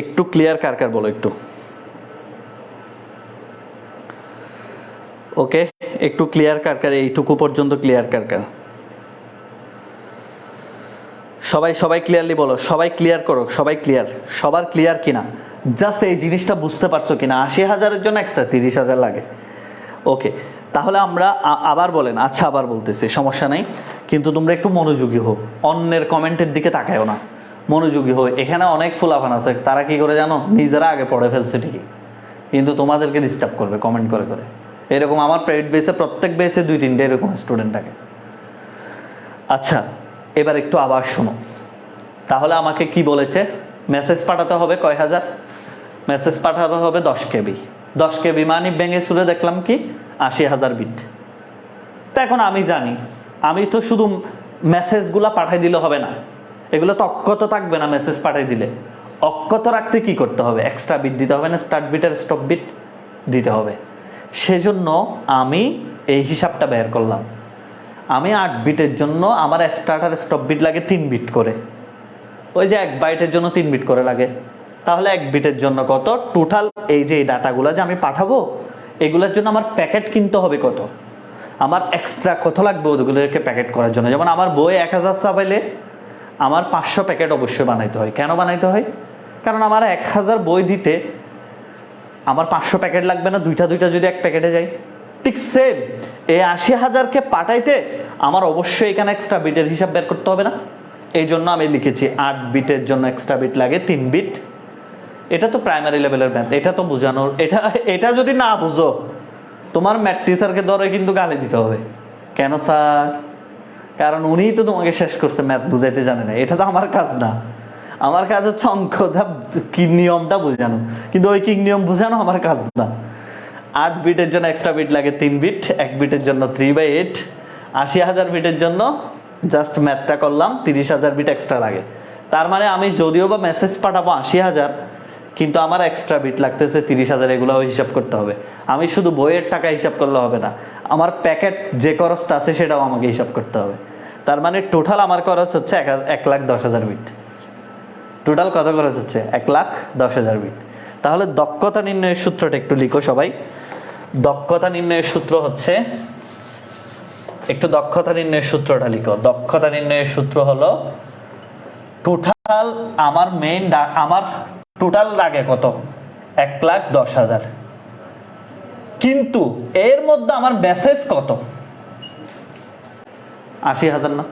একটু ক্লিয়ার কার কার বলো একটু। ওকে, একটু ক্লিয়ার কার কার? এইটুকু পর্যন্ত ক্লিয়ার কার কার? সবাই ক্লিয়ারলি বলো, সবাই ক্লিয়ার করো, সবাই ক্লিয়ার, সবার ক্লিয়ার কিনা? জাস্ট এই জিনিসটা বুঝতে পারছো কিনা? 80,000-এর জন্য এক্সট্রা 30,000 লাগে। ওকে, তাহলে আমরা আবার বলেন। আচ্ছা, আবার বলতেছি, সমস্যা নাই, কিন্তু তোমরা একটু মনোযোগী হো, অন্যের কমেন্টের দিকে তাকায়ও না, মনোযোগী হো। এখানে অনেক ফুলাফান আছে, তারা কি করে জানো? নিজেরা আগে পড়ে ফেলছে ঠিকই, কিন্তু তোমাদেরকে ডিস্টার্ব করবে কমেন্ট করে করে। এরকম আমার প্রাইভেট বেসে প্রত্যেক বেসে 2-3টে এরকম স্টুডেন্ট থাকে। আচ্ছা, এবার একটু আবার শোনো। তাহলে আমাকে কি বলেছে? মেসেজ পাঠাতে হবে কয় হাজার? মেসেজ পাঠাতে হবে 10 কেবি। 10 কেবি মানে ভেঙে চুরে দেখলাম কি 80,000 বিট। তা এখন আমি জানি, আমি তো শুধু মেসেজগুলো পাঠাই দিলে হবে না, এগুলো তো অক্ষত থাকবে না। মেসেজ পাঠাই দিলে অক্ষত রাখতে কি করতে হবে? এক্সট্রা বিট দিতে হবে না? স্টার্ট বিট আর স্টপ বিট দিতে হবে। সেজন্য আমি এই হিসাবটা বের করলাম। আমি 8 বিটের জন্য আমার স্টার্ট আর স্টপ বিট লাগে 3 বিট করে। ওই যে 1 বাইটের জন্য 3 বিট করে লাগে। তাহলে 1 বিটের জন্য কত? টোটাল এই যে ডাটাগুলো যে আমি পাঠাবো, এগুলোর জন্য আমার প্যাকেট কিনতে হবে কত? আমার এক্সট্রা কত লাগবে ওগুলোকে প্যাকেট করার জন্য? যেমন আমার বই 1000 চাপাইলে আমার 500 প্যাকেট অবশ্যই বানাইতে হয়। কেন বানাইতে হয়? কারণ আমার 1000 বই দিতে আমার 500 প্যাকেট লাগবে না, দুইটা যদি এক প্যাকেটে যায়। ঠিক সেম, এই 80,000-কে পাঠাইতে আমার অবশ্যই এখানে এক্সট্রা বিটের হিসাব বের করতে হবে না? এই জন্য আমি লিখেছি 8 বিটের জন্য এক্সট্রা বিট লাগে 3 বিট। এটা তো প্রাইমারি লেভেলের ম্যাথ, এটা তো বোঝানোর। এটা যদি না বুঝো, তোমার ম্যাথ টিচারকে ধরে কিন্তু গালি দিতে হবে। কেন স্যার? কারণ উনিই তো তোমাকে শেষ করছে, ম্যাথ বুঝাইতে জানে না। এটা তো আমার কাজ না, আমার কাজ হচ্ছে অঙ্কটা কি নিয়মটা বোঝানো, কিন্তু ওই কি নিয়ম বোঝানো আমার কাজ না। 8 বিটের জন্য এক্সট্রা বিট লাগে 3 বিট, 1 বিটের জন্য 3/8। 80,000 বিটের জন্য জাস্ট ম্যাথটা করলাম, 30,000 বিট এক্সট্রা লাগে। তার মানে আমি যদিও বা মেসেজ পাঠাবো 80,000, কিন্তু আমার এক্সট্রা বিট লাগতেছে 30,000। এগুলোও হিসাব করতে হবে। আমি শুধু বইয়ের টাকা হিসাব করলে হবে না, আমার প্যাকেট যে খরচটা আছে সেটাও আমাকে হিসাব করতে হবে। তার মানে টোটাল আমার খরচ হচ্ছে 1,10,000 বিট। টোটাল কত খরচ হচ্ছে? 1,10,000 বিট। তাহলে দক্ষতা নির্ণয়ের সূত্রটা একটু লিখো সবাই। দক্ষতা নির্ণয়ের সূত্র হচ্ছে, একটু দক্ষতা নির্ণয়ের সূত্রটা লিখো। দক্ষতা নির্ণয়ের সূত্র হলো টোটাল আমার টোটাল লাগে কত? 1,10,000, কিন্তু এর মধ্যে আমার মেসেজ কত? 80,000 না?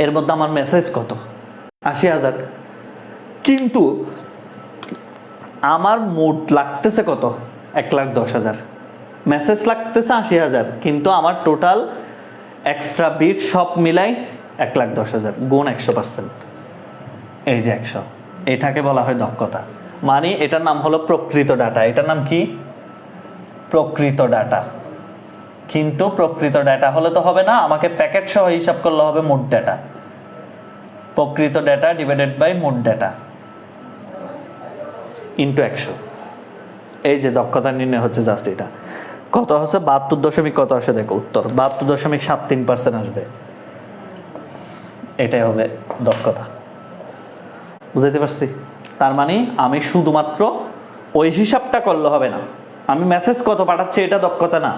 এর মধ্যে আমার মেসেজ কত? 80,000, কিন্তু আমার মোট লাগতেছে কত? 1,10,000। মেসেজ লাগতেছে 80,000, কিন্তু আমার টোটাল এক্সট্রা বিট সব মিলাই 1,10,000 গুণ 100%। এই যে 100, এটাকে বলা হয় দক্ষতা। মানে এটার নাম হলো প্রকৃত ডাটা। এটার নাম কি? প্রকৃত ডাটা। কিন্তু প্রকৃত ডাটা হলে তো হবে না, আমাকে প্যাকেট সহ হিসাব করলে হবে মোট ডাটা। প্রকৃত ডাটা ডিভাইডেড বাই মোট ডাটা ইন্টু 100। এই যে দক্ষতা নির্ণয় হচ্ছে জাস্ট এটা। কত হচ্ছে? 72 দশমিক কত আসে দেখো উত্তর, 72.73% আসবে। এটাই হবে দক্ষতা। বুঝাইতে পারছি? তার মানে আমি শুধুমাত্র ওই হিসাবটা করলে হবে না, আমি মেসেজ কত পাঠাচ্ছি এটা দক্ষতা না,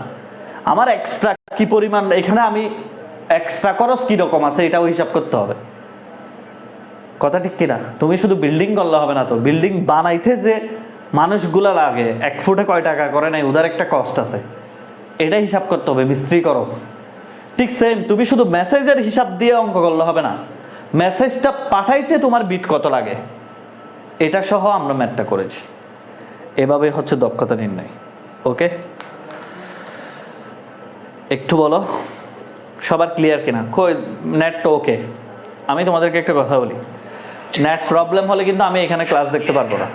আমার এক্সট্রা কি পরিমাণ, এখানে আমি এক্সট্রা খরচ কিরকম আছে এটাও হিসাব করতে হবে। কথা ঠিক কিনা? তুমি শুধু বিল্ডিং করলে হবে না তো, বিল্ডিং বানাইতে যে মানুষগুলা লাগে 1 ফুটে কয় টাকা করে নাই, ওদের একটা কস্ট আছে, এটা হিসাব করতে হবে, মিস্ত্রি খরচ। ঠিক সেম, তুমি শুধু মেসেজের হিসাব দিয়ে অঙ্ক করলে হবে না, মেসেজটা পাঠাইতে তোমার বিট কত লাগে এটা সহ আমরা ম্যাথটা করেছি। এভাবে হচ্ছে দক্ষতা নির্ণয়। ওকে, একটু বলো সবার ক্লিয়ার কিনা? কই নেট তো ওকে? আমি তোমাদেরকে একটা কথা বলি, নেট প্রবলেম হলে কিন্তু আমি এখানে ক্লাস দেখতে পারবো না।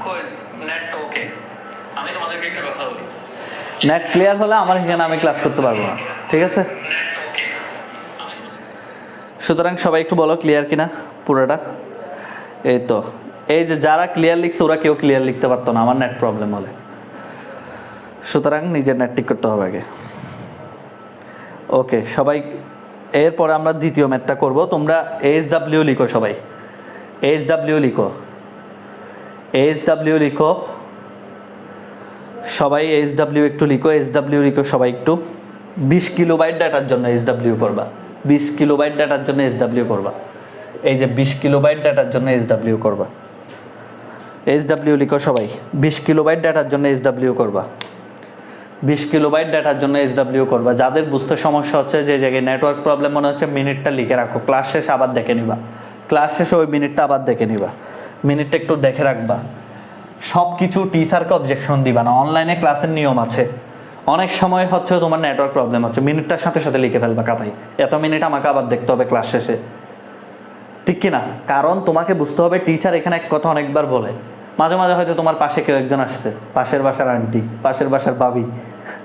নেট ক্লিয়ার হলে আমার এখানে আমি ক্লাস করতে পারবো না, ঠিক আছে? সুতরাং সবাই একটু বলো ক্লিয়ার কিনা পুরোটা। এই তো, এই যে যারা ক্লিয়ার লিখছে ওরা কেউ ক্লিয়ার লিখতে পারতো না আমার নেট প্রবলেম হলে। সুতরাং নিজের নেট ঠিক করতে হবে আগে। ওকে সবাই, এরপরে আমরা দ্বিতীয় ম্যাথটা করব। তোমরা SW লিখো, সবাই SW লিখো, SW লিখো, সবাই SW একটু লিখো, SW লিখো সবাই একটু। 20 কিলোবাইট ডাটার জন্য SW করবা, 20 কিলোবাইট ডাটার জন্য SW করবা। এই যে 20 কিলোবাইট ডাটার জন্য SW করবা, SW লিখো সবাই, 20 কিলোবাইট ডাটার জন্য SW করবা, 20 কিলোবাইট ডাটার জন্য SW করবা। যাদের বুঝতে সমস্যা হচ্ছে, যে জায়গায় নেটওয়ার্ক প্রবলেম মনে হচ্ছে, মিনিটটা লিখে রাখো, ক্লাস শেষে আবার দেখে নিবা, ক্লাস শেষে ওই মিনিটটা আবার দেখে নিবা, মিনিটটা একটু দেখে রাখবা। সব কিছু টিচারকে অবজেকশন দিবা না, অনলাইনে ক্লাসের নিয়ম আছে। অনেক সময় হচ্ছে তোমার নেটওয়ার্ক প্রবলেম হচ্ছে, মিনিটটার সাথে সাথে লিখে ফেলবা খাতায়, এত মিনিট আমাকে আবার দেখতে হবে ক্লাস শেষে, ঠিক কিনা? কারণ তোমাকে বুঝতে হবে টিচার এখানে এক কথা অনেকবার বলে। মাঝে মাঝে হয়তো তোমার পাশে কেউ একজন আসছে, পাশের বাসার আন্টি, পাশের বাসার ভাবি,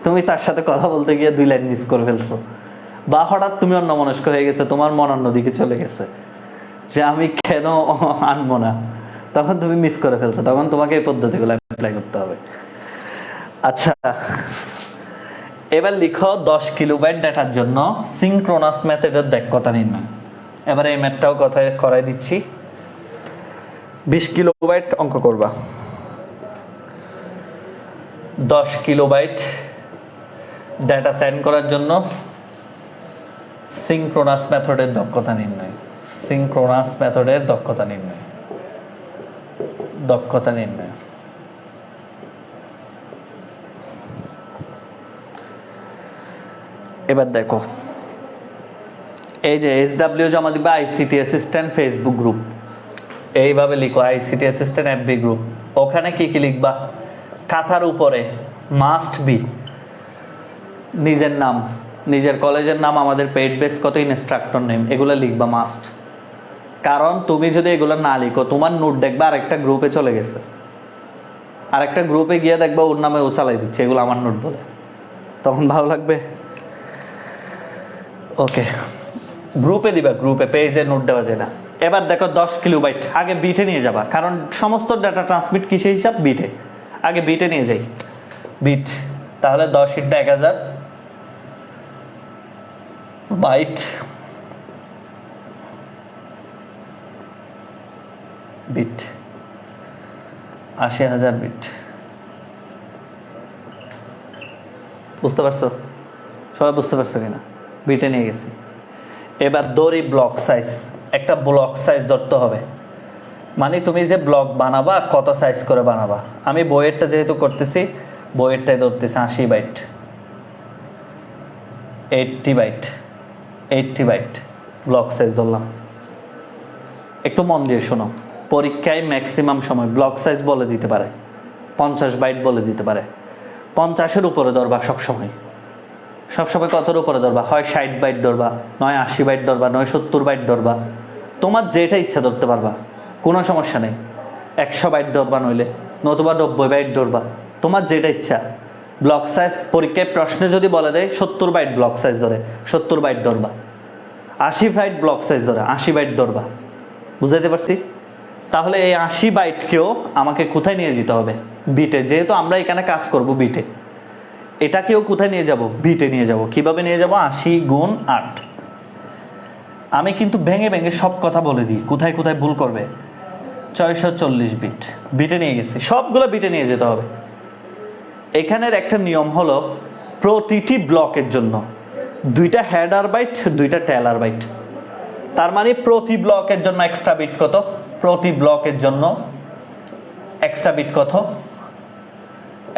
তুমি তার সাথে কথা বলতে গিয়ে 2 লাইন মিস করে ফেলছো, বা হঠাৎ তুমি অন্যমনস্ক হয়ে গেছে, তোমার মন অন্যদিকে চলে গেছে যে আমি কেন আনবো না, তখন তুমি মিস করে ফেলছো, তখন তোমাকে এই পদ্ধতিগুলো অ্যাপ্লাই করতে হবে। আচ্ছা, এবার লিখো 10 কিলোবাইট ডাটার জন্য সিনক্রোনাস মেথডের দক্ষতা নির্ণয়। এবার এই ম্যাথটাও কথায় করাই দিচ্ছি। 20 কিলোবাইট অঙ্ক করবা, 10 কিলোবাইট ডাটা সেন্ড করার জন্য সিনক্রোনাস মেথডের দক্ষতা নির্ণয়, সিনক্রোনাস মেথডের দক্ষতা নির্ণয়, দক্ষতা নির্ণয়। এবার দেখো, এই যে SW জমা দিবা ICT অ্যাসিস্ট্যান্ট ফেসবুক গ্রুপ, এইভাবে লিখো ICT অ্যাসিস্ট্যান্ট FB গ্রুপ। ওখানে কি কি লিখবা? খাতার উপরে মাস্ট বি নিজের নাম, নিজের কলেজের নাম, আমাদের পেইড বেস কত, ইনস্ট্রাক্টর নেম, এগুলো লিখবা মাস্ট। কারণ তুমি যদি এগুলো না লিখো, তোমার নোট দেখবা আরেকটা গ্রুপে চলে গেছে, আরেকটা গ্রুপে গিয়ে দেখবা ওর নামে ও চালাই দিচ্ছে এগুলো আমার নোট বলে, তখন ভালো লাগবে? ওকে, গ্রুপে দিবা, গ্রুপে, পেজে নোট দেওয়া যায় না। এবার দেখো 10 কিলোবাইট, আগে বিটে নিয়ে যাবা, কারণ সমস্ত ডাটা ট্রান্সমিট কিসে হিসাব? বিটে। আগে বিটে নিয়ে যাই, বিট, তাহলে 10 × 1000 বাইট, বিট 80,000 বিট। বুঝতে পারছো? সবাই বুঝতে পারছো কিনা? বিটে নিয়ে গেছি। এবার দড়ি ব্লক সাইজ, একটা ব্লক সাইজ ধরতে হবে, মানে তুমি যে ব্লক বানাবা কত সাইজ করে বানাবা। আমি বইয়েরটা যেহেতু করতেছি, বইয়েরটাই ধরতেছি 80 byte, 80 byte, 80 byte block size ধরলাম। একটু মন দিয়ে শোনো, পরীক্ষায় ম্যাক্সিমাম সময় ব্লক সাইজ বলে দিতে পারে 50 বাইট বলে দিতে পারে, 50-এর উপরে ধরবা সবসময়, সবসময় কতর উপরে ধরবা, হয় 60 বাইট ধরবা, নয় 80 বাইট ধরবা, নয় 70 বাইট ধরবা, তোমার যেটা ইচ্ছা ধরতে পারবা, কোনো সমস্যা নেই। 100 বাইট ধরবা, নইলে নতুবা 90 বাইট ধরবা, তোমার যেটা ইচ্ছা। ব্লক সাইজ পরীক্ষায় প্রশ্নে যদি বলে দেয় 70 বাইট ব্লক সাইজ ধরে, 70 বাইট ধরবা। 80 বাইট ব্লক সাইজ ধরে 80 বাইট ধরবা। বুঝাইতে পারছি? তাহলে এই 80 বাইটকেও আমাকে কোথায় নিয়ে যেতে হবে? বিটে। যেহেতু আমরা এখানে কাজ করব বিটে, এটাকেও কোথায় নিয়ে যাব? বিটে নিয়ে যাব। কিভাবে নিয়ে যাব? 80 গুণ 8। আমি কিন্তু ভেঙে ভেঙে সব কথা বলে দিই, কোথায় কোথায় ভুল করবে। 640 বিট বিটে নিয়ে গেছি, সবগুলো বিটে নিয়ে যেতে হবে। এখানের একটা নিয়ম হলো প্রতিটি ব্লকের জন্য 2টা হেডার বাইট, 2টা টেলার বাইট। তার মানে প্রতি ব্লকের জন্য এক্সট্রা বিট কত? প্রতি ব্লকের জন্য এক্সট্রা বিট কত?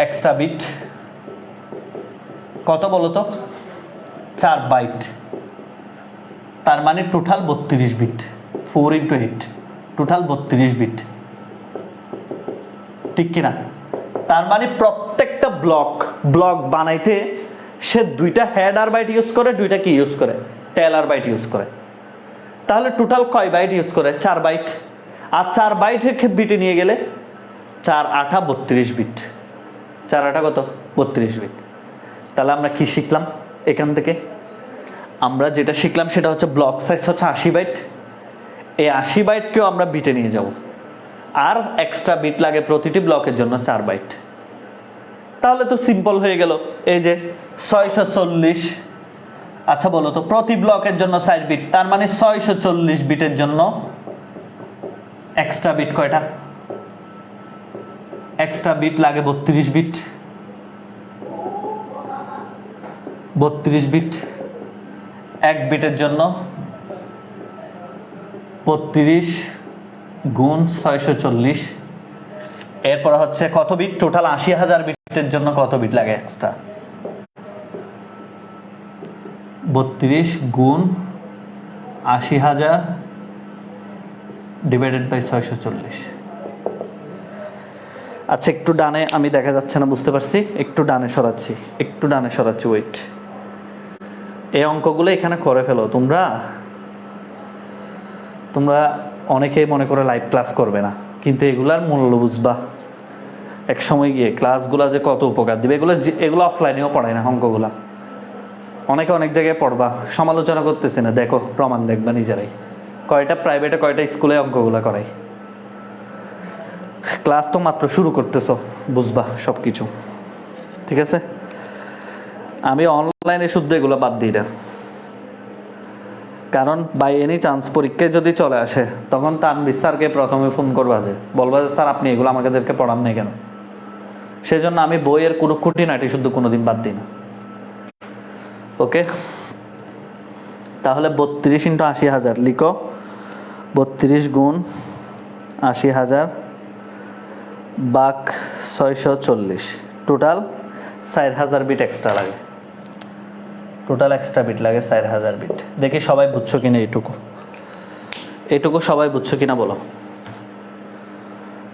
এক্সট্রা বিট কত বলো তো? 4 বাইট। তার মানে টোটাল 32 বিট। 4 × 8 টোটাল 32 বিট, ঠিক কিনা? তার মানে প্রত্যেকটা ব্লক বানাইতে সে 2টা হেডার বাইট ইউজ করে, 2টা কি ইউজ করে? টেলার বাইট ইউজ করে। তাহলে টোটাল কয় বাইট ইউজ করে? 4 বাইট। আর 4 বাইট বিটে নিয়ে গেলে 4 × 8 = 32 বিট। 4 × 8 কত? 32 বিট। তাহলে আমরা কি শিখলাম এখান থেকে? আমরা যেটা শিখলাম সেটা হচ্ছে ব্লক সাইজ হচ্ছে 80 বাইট। এই 80 বাইটকেও আমরা বিটে নিয়ে যাব, আর এক্সট্রা বিট লাগে প্রতিটি ব্লকের জন্য 4 বাইট। তাহলে তো সিম্পল হয়ে গেল। এই যে 640, আচ্ছা বলো তো প্রতি ব্লকের জন্য 4 বিট, তার মানে 640 বিটের জন্য এক্সট্রা বিট কয়টা? এক্সট্রা বিট লাগে 32 বিট। 32 বিট। 1 বিটের জন্য 32 গুণ 640। এরপর হচ্ছে কত বিট? টোটাল 80,000 বিটের জন্য কত বিট লাগে এক্সট্রা? 32 গুণ 80,000 ডিভাইডেড বাই 640। আচ্ছা একটু ডানে, আমি দেখা যাচ্ছে না, বুঝতে পারছি, একটু ডানে সরাচ্ছি, ওয়েট। এই অঙ্কগুলো এখানে করে ফেলো তোমরা। অনেকেই মনে করে লাইভ ক্লাস করবে না, কিন্তু এগুলার মূল্য বুঝবা এক সময় গিয়ে। ক্লাসগুলা যে কত উপকার দিবে, এগুলো অফলাইনেও পড়ায় না অঙ্কগুলা। অনেকে অনেক জায়গায় পড়বা, সমালোচনা করতেছে না, দেখো প্রমাণ দেখবা নিজেরাই। কয়টা প্রাইভেটে কয়টা স্কুলে অঙ্কগুলা করাই। ক্লাস তো মাত্র শুরু করতেছো, বুঝবা সব কিছু, ঠিক আছে? আমি অনলাইনে শুদ্ধ এগুলো বাদ দিই না, কারণ বাই এনি চান্স পরীক্ষায় যদি চলে আসে তখন তানভীর স্যারকে প্রথমে ফোন করবা, যে বলবা যে স্যার আপনি এগুলো আমাদেরকে পড়ান নাই কেন। সেজন্য আমি বইয়ের কোনো খুঁটিনাটি শুদ্ধ কোনোদিন বাদ দিই না। ওকে, তাহলে 32 × 80,000 লিখো। 32 গুণ 80,000 ভাগ 640। টোটাল 4,000 বিট এক্সট্রা লাগে। টোটাল এক্সট্রা বিট লাগে 4,000 বিট। দেখি সবাই বুঝছো কিনা এইটুকু সবাই বুঝছো কিনা বলো।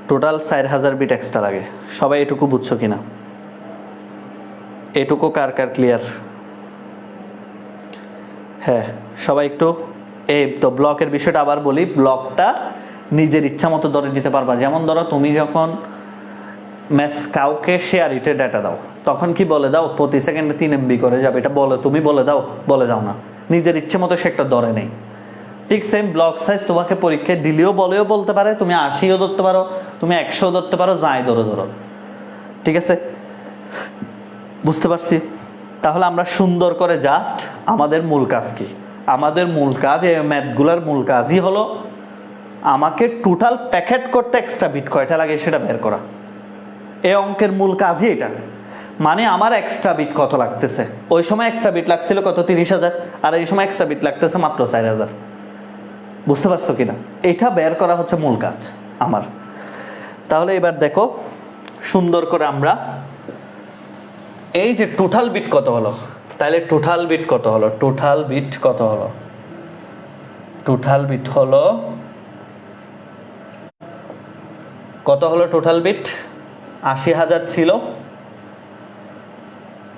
টোটাল 4,000 বিট এক্সট্রা লাগে, সবাই এটুকু বুঝছো কিনা? এটুকু কার কার ক্লিয়ার? হ্যাঁ, সবাই একটু। এই তো ব্লকের বিষয়টা আবার বলি। ব্লকটা নিজের ইচ্ছা মতো ধরে নিতে পারবা। যেমন ধরো তুমি যখন কাউকে শেয়ার ইটে ডাটা দাও, তখন কি বলে দাও প্রতি সেকেন্ডে 3 MB করে যাবে, এটা তুমি বলে দাও না, নিজের ইচ্ছে মতো সে একটা ধরে নেই। ঠিক সেম ব্লক সাইজ তোমাকে পরীক্ষায় দিলেও বলতে পারে, তুমি 80ও ধরতে পারো, তুমি 100ও ধরতে পারো, যাই ধরো। ঠিক আছে, বুঝতে পারছি? তাহলে আমরা সুন্দর করে জাস্ট আমাদের মূল কাজ কি? আমাদের মূল কাজ, এই ম্যাথগুলোর মূল কাজই হলো আমাকে টোটাল প্যাকেট করতে এক্সট্রা বিট কয়টা লাগে সেটা বের করা। এই অঙ্কের মূল কাজই এটা। মানে আমার এক্সট্রা বিট কত লাগতেছে। ওই সময় এক্সট্রা বিট লাগছিল কত? 30,000। আর এই সময় এক্সট্রা বিট লাগতেছে মাত্র 4,000। বুঝতে পারছো কিনা? এটা বের করা হচ্ছে মূল কাজ আমার। তাহলে এবার দেখো সুন্দর করে আমরা এই যে টোটাল বিট কত হলো, তাহলে টোটাল বিট কত হলো? টোটাল বিট হলো কত হলো? টোটাল বিট 80,000 ছিল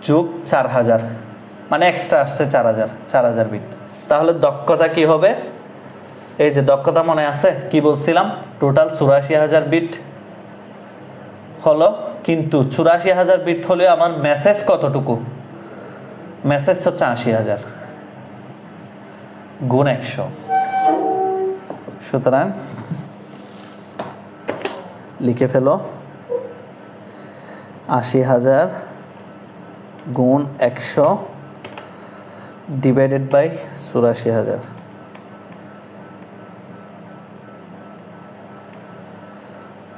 যোগ 4,000, মানে এক্সট্রা আসছে 4000 বিট। তাহলে দক্ষতা কি হবে? এই যে দক্ষতা মনে আছে কি বলছিলাম, টোটাল 84,000 বিট হলো, কিন্তু 84,000 বিট হলে আমার মেসেজ কতটুকু? মেসেজ হচ্ছে 80,000 গুণ 100। সুতরাং লিখে ফেলো 80,000 গুণ 100 ডিভাইডেড বাই 84,000।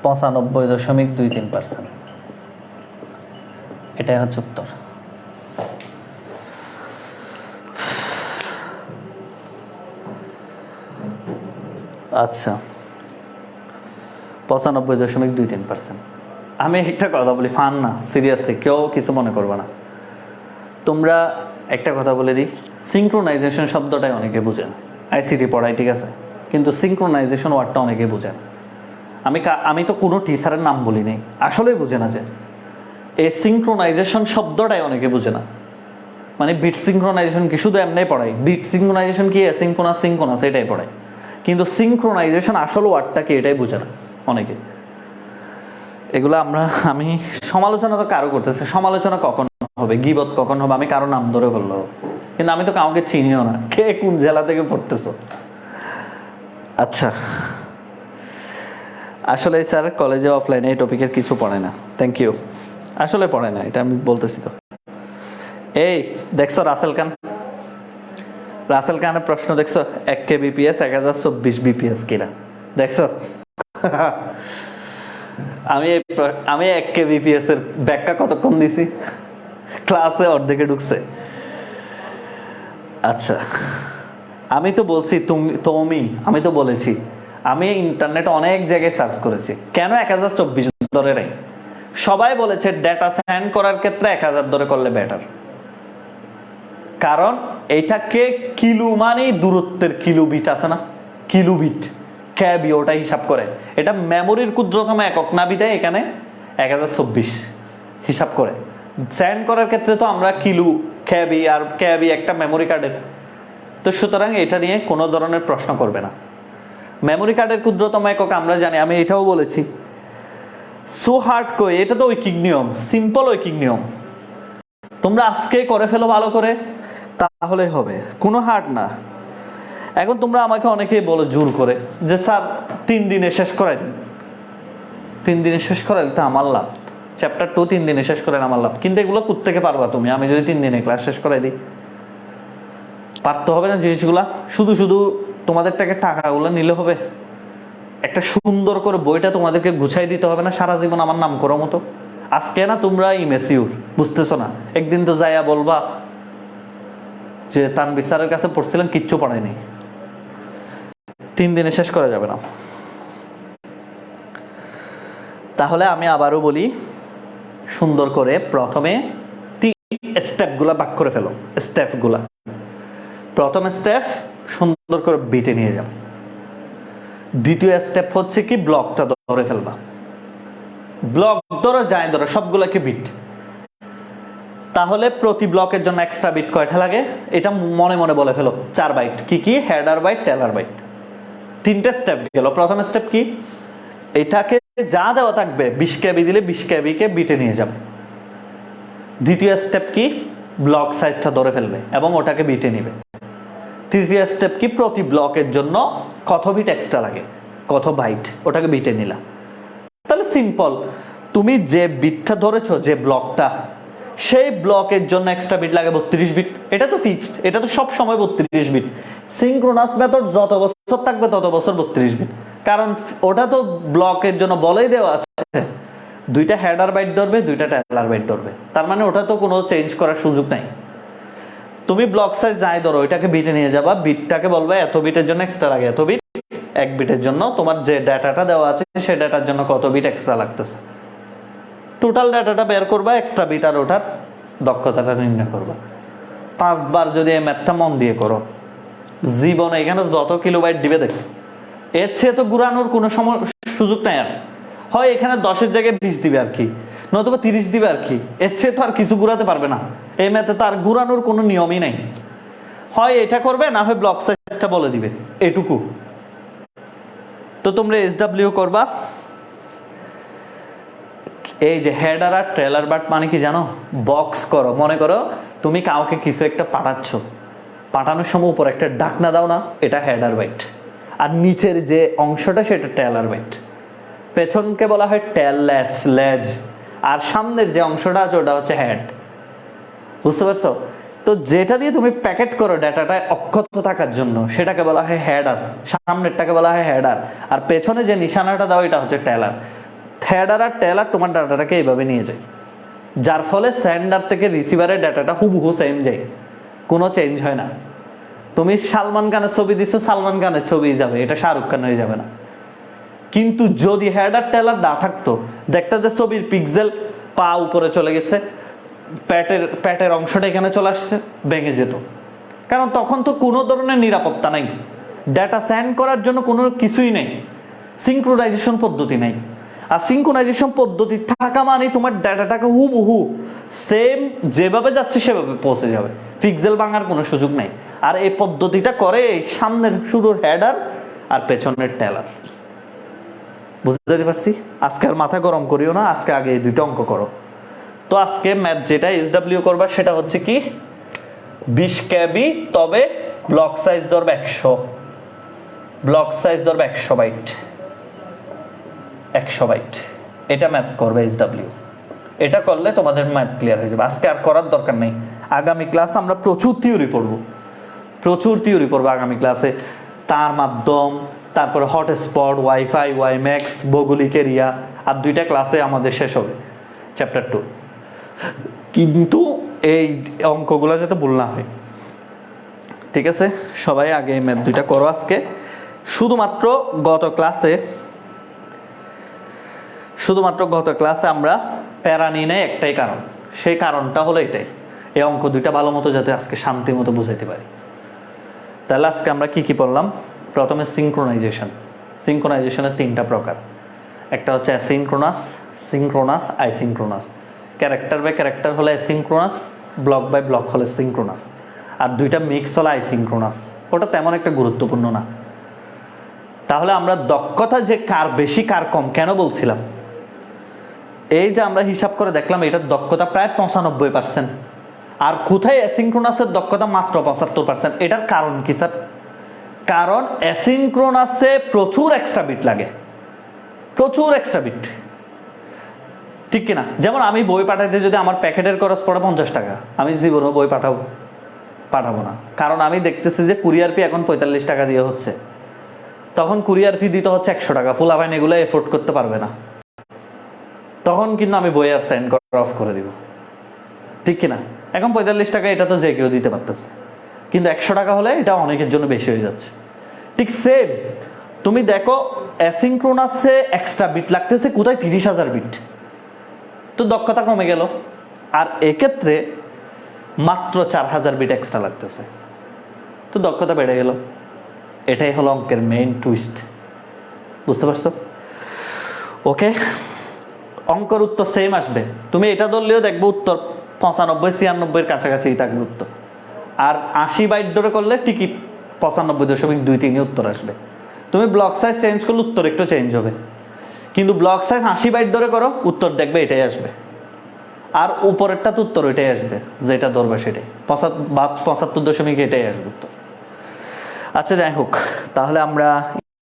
95.23%। এটাই হচ্ছে উত্তর। আচ্ছা, 95.23%। আমি একটা কথা বলি, ফান না, সিরিয়াসলি কেউ কিছু মনে করবে না। তোমরা একটা কথা বলে দিই, সিঙ্ক্রোনাইজেশন শব্দটাই অনেকে বুঝে না। আইসিটি পড়াই ঠিক আছে, কিন্তু সিঙ্ক্রোনাইজেশন ওয়ার্ডটা অনেকে বুঝে না। আমি তো কোনো টিচারের নাম বলি নাই, আসলেই বুঝে না যে এই সিঙ্ক্রোনাইজেশন শব্দটাই অনেকে বুঝে না। মানে বিট সিঙ্ক্রোনাইজেশন কি শুধু এমনি পড়াই, বিট সিঙ্ক্রোনাইজেশন কি সিঙ্ক্রোনাস এটাই পড়াই, কিন্তু সিঙ্ক্রোনাইজেশন আসল ওয়ার্ডটা কি এটাই বুঝে না অনেকে। এগুলো আমি সমালোচনা তো কারো করতেছে, সমালোচনা কখন হবে, গীবত কখন হবে, আমি কারো নাম ধরে করলো, কিন্তু আমি তো কাউকে চিনিও না, কে কোন জেলা থেকে পড়তেছো। আচ্ছা, আসলে স্যার কলেজে অফলাইনে এই টপিকের কিছু পড়ে না, থ্যাংক ইউ। আসলে পড়ে না, এটা আমি বলতেছি তো। এই দেখছো রাসেল খানের প্রশ্ন দেখছো, 1 kbps 1024 bps কিনা দেখছো? আমি 1 kbps এর ব্যাখ্যা কতক্ষণ দিছি, ক্লাসে অর্ধেকে ঢুকছে। আচ্ছা, আমি তো বলছি আমি তো বলেছি, আমি ইন্টারনেট অনেক জায়গায় সার্চ করেছি, কেন 1024 ধরে নাই? সবাই বলেছে ডেটা সেন্ড করার ক্ষেত্রে 1000 ধরে করলে বেটার, কারণ এটাকে কিলো মানে দূরত্বের কিলোবিট আছে না, কিলোবিট ক্যাবি ওটা হিসাব করে, এটা মেমোরির ক্ষুদ্রতম একক না বিধায় এখানে 1024 হিসাব করে। সেন্ড করার ক্ষেত্রে তো আমরা কিলো ক্যাবি, আর ক্যাবি একটা মেমোরি কার্ডের, তো সুতরাং এটা নিয়ে কোনো ধরনের প্রশ্ন করবে না। মেমোরি কার্ডের ক্ষুদ্রতম একক আমরা জানি, আমি এটাও বলেছি। সো হার্ড কই, এটা তো ঐকিক নিয়ম, সিম্পল ঐকিক নিয়ম, তোমরা আজকে করে ফেলো ভালো করে, তাহলে হবে, কোনো হার্ড না। এখন তোমরা আমাকে অনেকেই বলো জোর করে যে স্যার 3 দিনে শেষ করাই দিন। 3 দিনে শেষ করাইলে তো আমার লাভ, চ্যাপ্টার 2 3 দিনে শেষ করেন আমার লাভ, কিন্তু এগুলো কোত্থেকে পারবা তুমি? আমি যদি 3 দিনে ক্লাস শেষ করাই দিই, পারতে হবে না জিনিসগুলা। শুধু তোমাদের টাকাগুলো নিলে হবে? একটা সুন্দর করে বইটা তোমাদেরকে গুছাই দিতে হবে না সারা জীবন আমার নাম করার মতো? আজকে না তোমরা ইমেসিউর, বুঝতেছো না, একদিন তো যাইয়া বলবা যে তানভীর স্যারের কাছে পড়ছিলাম, কিচ্ছু পড়ায়নি। 3 দিনে শেষ করা যাবে না। তাহলে আমি আবারও বলি, সুন্দর করে প্রথমে স্টেপগুলা ভাগ করে ফেলো। স্টেপগুলা, প্রথম স্টেপ সুন্দর করে বিটে নিয়ে যাবে। দ্বিতীয় স্টেপ হচ্ছে কি, ব্লকটা ধরে ফেলবা। ব্লক ধরো, যায় ধরো, সবগুলোকে বিট। তাহলে প্রতি ব্লকের জন্য এক্সট্রা বিট কয়টা লাগে এটা মনে মনে বলে ফেলো। 4 বাইট। কি কি? Header byte, trailer byte. 3টে স্টেপ গেল। প্রথম স্টেপ কি, এটাকে যা দেওয়া থাকবে 20 কেবি দিলে 20 কেবিকে বিটে নিয়ে যাবে। দ্বিতীয় স্টেপ কি, ব্লক সাইজটা ধরে ফেলবে এবং ওটাকে বিটে নিবে। তৃতীয় স্টেপ কি, প্রতি ব্লকের জন্য কত বিট এক্সট্রা লাগে, কত বাইট, ওটাকে বিটে নিলা। তাহলে সিম্পল, তুমি যে বিটটা ধরেছো, যে ব্লকটা, সেই ব্লকের জন্য এক্সট্রা বিট লাগে 32 বিট। এটা তো ফিক্সড, এটা তো সব সময় 32 বিট। সিঙ্ক্রোনাস মেথড যত বছর থাকবে তত বছর 32 বিট, কারণ ওটা তো ব্লকের জন্য বলেই দেওয়া আছে, 2টা হেডার বাইট ধরবে, 2টা টেলার বাইট ধরবে। তার মানে ওটা তো কোনো চেঞ্জ করার সুযোগ নাই। তুমি ব্লক সাইজ যাই ধরো, ওইটাকে বিটে নিয়ে যাবা, বিটটাকে বলবে এত বিটের জন্য এক্সট্রা লাগে এত বিট, 1 বিটের জন্য তোমার যে ডাটাটা দেওয়া আছে সেই ডাটার জন্য কত বিট এক্সট্রা লাগতেছে, টোটাল ডাটাটা বের করবা, এক্সট্রা বিট আর ওঠার দক্ষতাটা নির্ণয় করবা। 5 বার যদি এই ম্যাথটা মন দিয়ে করো, জীবনে এখানে যত কিলোবাইট দিবে দেখ, এর চেয়ে তো ঘুরানোর কোনো সুযোগ নাই। আর হয় এখানে 10-এর জায়গায় 20 দিবে আর কি, নতুবা 30 দিবে আর কি, এর চেয়ে তো আর কিছু ঘুরাতে পারবে না। এই ম্যাথে তো আর ঘুরানোর কোনো নিয়মই নাই, হয় এটা করবে না হয় ব্লক সাইজটা বলে দিবে, এটুকু। তো তোমরা SW করবা। এই যে হেডার আর ট্রেলার বাট মানে কি জানো? বক্স করো। মনে করো তুমি কাউকে কিছু একটা পাঠাচ্ছ, পাঠানোর সময় উপর একটা ডাকনা দাও না, এটা হেডার বাইট, আর নিচের যে অংশটা সেটা ট্রেলার বাইট। পেছনকে বলা হয় টেল লেজ, আর সামনের যে অংশটা আছে ওটা হচ্ছে হেড। বুঝতে পারছো? তো যেটা দিয়ে তুমি প্যাকেট করো ডাটাটা অক্ষত থাকার জন্য, সেটাকে বলা হয় হেডার, সামনেরটাকে বলা হয় হেডার, আর পেছনে যে নিশানাটা দাও এটা হচ্ছে টেলার। হেডার আর টেলার তোমার ডাটাটাকে এইভাবে নিয়ে যায়, যার ফলে সেন্ডার থেকে রিসিভারের ডাটাটা হুবহু সেম যায়, কোনো চেঞ্জ হয় না। তুমি সালমান খানের ছবি দিছো, সালমান খানের ছবি যাবে, এটা শাহরুখ খান হয়ে যাবে না। কিন্তু যদি হেডার টেলার না থাকতো, দেখতে যে ছবির পিক্সেল পা উপরে চলে গেছে, প্যাটের অংশটা এখানে চলে আসছে, ভেঙে যেত। কারণ তখন তো কোনো ধরনের নিরাপত্তা নাই, ডেটা সেন্ড করার জন্য কোনো কিছুই নেই, সিঙ্ক্রোনাইজেশন পদ্ধতি নেই। আর সিঙ্ক্রোনাইজেশন পদ্ধতি থাকা মানে তোমার ডেটাটাকে হুবহু সেম যেভাবে যাচ্ছে সেভাবে পৌঁছে যাবে, পিক্সেল ভাঙার কোনো সুযোগ নেই। আর এই পদ্ধতিটা করে সামনের শুরুর হেডার আর পেছনের টেলার। বুঝতে পারছি? আজকে আর মাথা গরম করিও না, আজকে আগে এই দুটো অঙ্ক করো। তো আজকে ম্যাথ যেটা SW করবা সেটা হচ্ছে কি 20 KB, তবে ব্লক সাইজ ধরবে 100, ব্লক সাইজ ধরবে 100 বাইট, 100 বাইট। এটা ম্যাথ করবে SW। এটা করলে তোমাদের ম্যাথ ক্লিয়ার হয়ে যাবে। আজকে আর করার দরকার নেই, আগামী ক্লাস আমরা প্রচুর থিওরি পড়বো, প্রচুর থিওরি পড়বো আগামী ক্লাসে। তার মাধ্যম, তারপরে হটস্পট, ওয়াইফাই, ওয়াইম্যাক্স, ভৌগোলিক এরিয়া, আর 2টা ক্লাসে আমাদের শেষ হবে চ্যাপ্টার 2। কিন্তু এই অঙ্কগুলো যাতে ভুল না হয়, ঠিক আছে? সবাই আগে এই ম্যাথ 2টা করো আজকে। শুধুমাত্র গত ক্লাসে আমরা প্যারা নিয়ে নেই একটাই কারণ, সেই কারণটা হলো এটাই, এই অঙ্ক 2টা ভালো মতো যাতে আজকে শান্তি মতো বুঝাইতে পারি। তাহলে আজকে আমরা কি পড়লাম? প্রথমে সিঙ্ক্রোনাইজেশনের 3টা প্রকার। একটা হচ্ছে asynchronous, synchronous, isochronous. Character by character হলে অ্যাসিঙ্ক্রোনাস, ব্লক বাই ব্লক হলে সিঙ্ক্রোনাস, আর 2টা মিক্স হলে আইসিঙ্ক্রোনাস। ওটা তেমন একটা গুরুত্বপূর্ণ না। তাহলে আমরা দক্ষতা যে কার বেশি কার কম কেন বলছিলাম? এই যে আমরা হিসাব করে দেখলাম এটার দক্ষতা প্রায় 95%, আর কোথায় অ্যাসিঙ্ক্রোনাসের দক্ষতা মাত্র 75%। এটার কারণ কি স্যার? কারণ অ্যাসিঙ্ক্রোনাসে প্রচুর এক্সট্রা বিট লাগে, প্রচুর এক্সট্রা বিট, ঠিক কিনা? যেমন আমি বই পাঠাইতে যদি আমার প্যাকেটের খরচ পড়ে 50 টাকা, আমি জীবনেও বই পাঠাবো না। কারণ আমি দেখতেছি যে কুরিয়ার ফি এখন 45 টাকা দিয়ে হচ্ছে, তখন কুরিয়ার ফি দিতে হচ্ছে 100 টাকা, ফুলাফাইন এগুলো এফোর্ড করতে পারবে না, তখন কিন্তু আমি বই আর সেন্ড করা অফ করে দিব, ঠিক কিনা? এখন 45 টাকা এটা তো যে কেউ দিতে পারতেছে, কিন্তু 100 টাকা হলে এটা অনেকের জন্য বেশি হয়ে যাচ্ছে। ঠিক সেম তুমি দেখো অ্যাসিঙ্ক্রোনাসে এক্সট্রা বিট লাগতেছে কোথায় 30,000 বিট, তো দক্ষতা কমে গেল। আর এক্ষেত্রে মাত্র 4,000 বিট এক্সট্রা লাগতেছে, তো দক্ষতা বেড়ে গেল। এটাই হলো অঙ্কের মেইন টুইস্ট। বুঝতে পারছো? ওকে, অঙ্কের উত্তর সেম আসবে, তুমি এটা ধরলেও দেখবো উত্তর 95-96 কাছাকাছি থাকবে উত্তর। আর 80 বাইট ধরে করলে ঠিকই 95.23 উত্তর আসবে। তুমি ব্লক সাইজ চেঞ্জ করলে উত্তর একটু চেঞ্জ হবে, কিন্তু ব্লক সাইজ 80 বাইট ধরে করো, উত্তর দেখবে এটাই আসবে, আর উপরেরটা তো উত্তর ওইটাই আসবে, যেটা ধরবে সেটাই 75 এটাই আসবে উত্তর। আচ্ছা, যাই হোক, তাহলে আমরা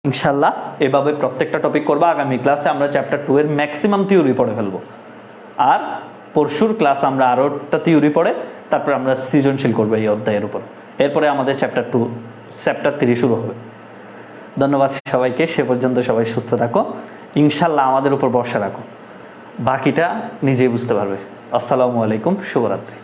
ইনশাল্লাহ এভাবে প্রত্যেকটা টপিক করবো। আগামী ক্লাসে আমরা চ্যাপ্টার 2 এর ম্যাক্সিমাম থিওরি পড়ে ফেলবো, আর পরশুর ক্লাস আমরা আরও একটা থিওরি পড়ে তারপর আমরা সৃজনশীল করবো এই অধ্যায়ের উপর। এরপরে আমাদের চ্যাপ্টার 3 শুরু হবে। ধন্যবাদ সবাইকে, সে পর্যন্ত সবাই সুস্থ থাকো, ইনশাল্লাহ আমাদের উপর ভরসা রাখো, বাকিটা নিজেই বুঝতে পারবে। আসসালামু আলাইকুম, শুভরাত্রি।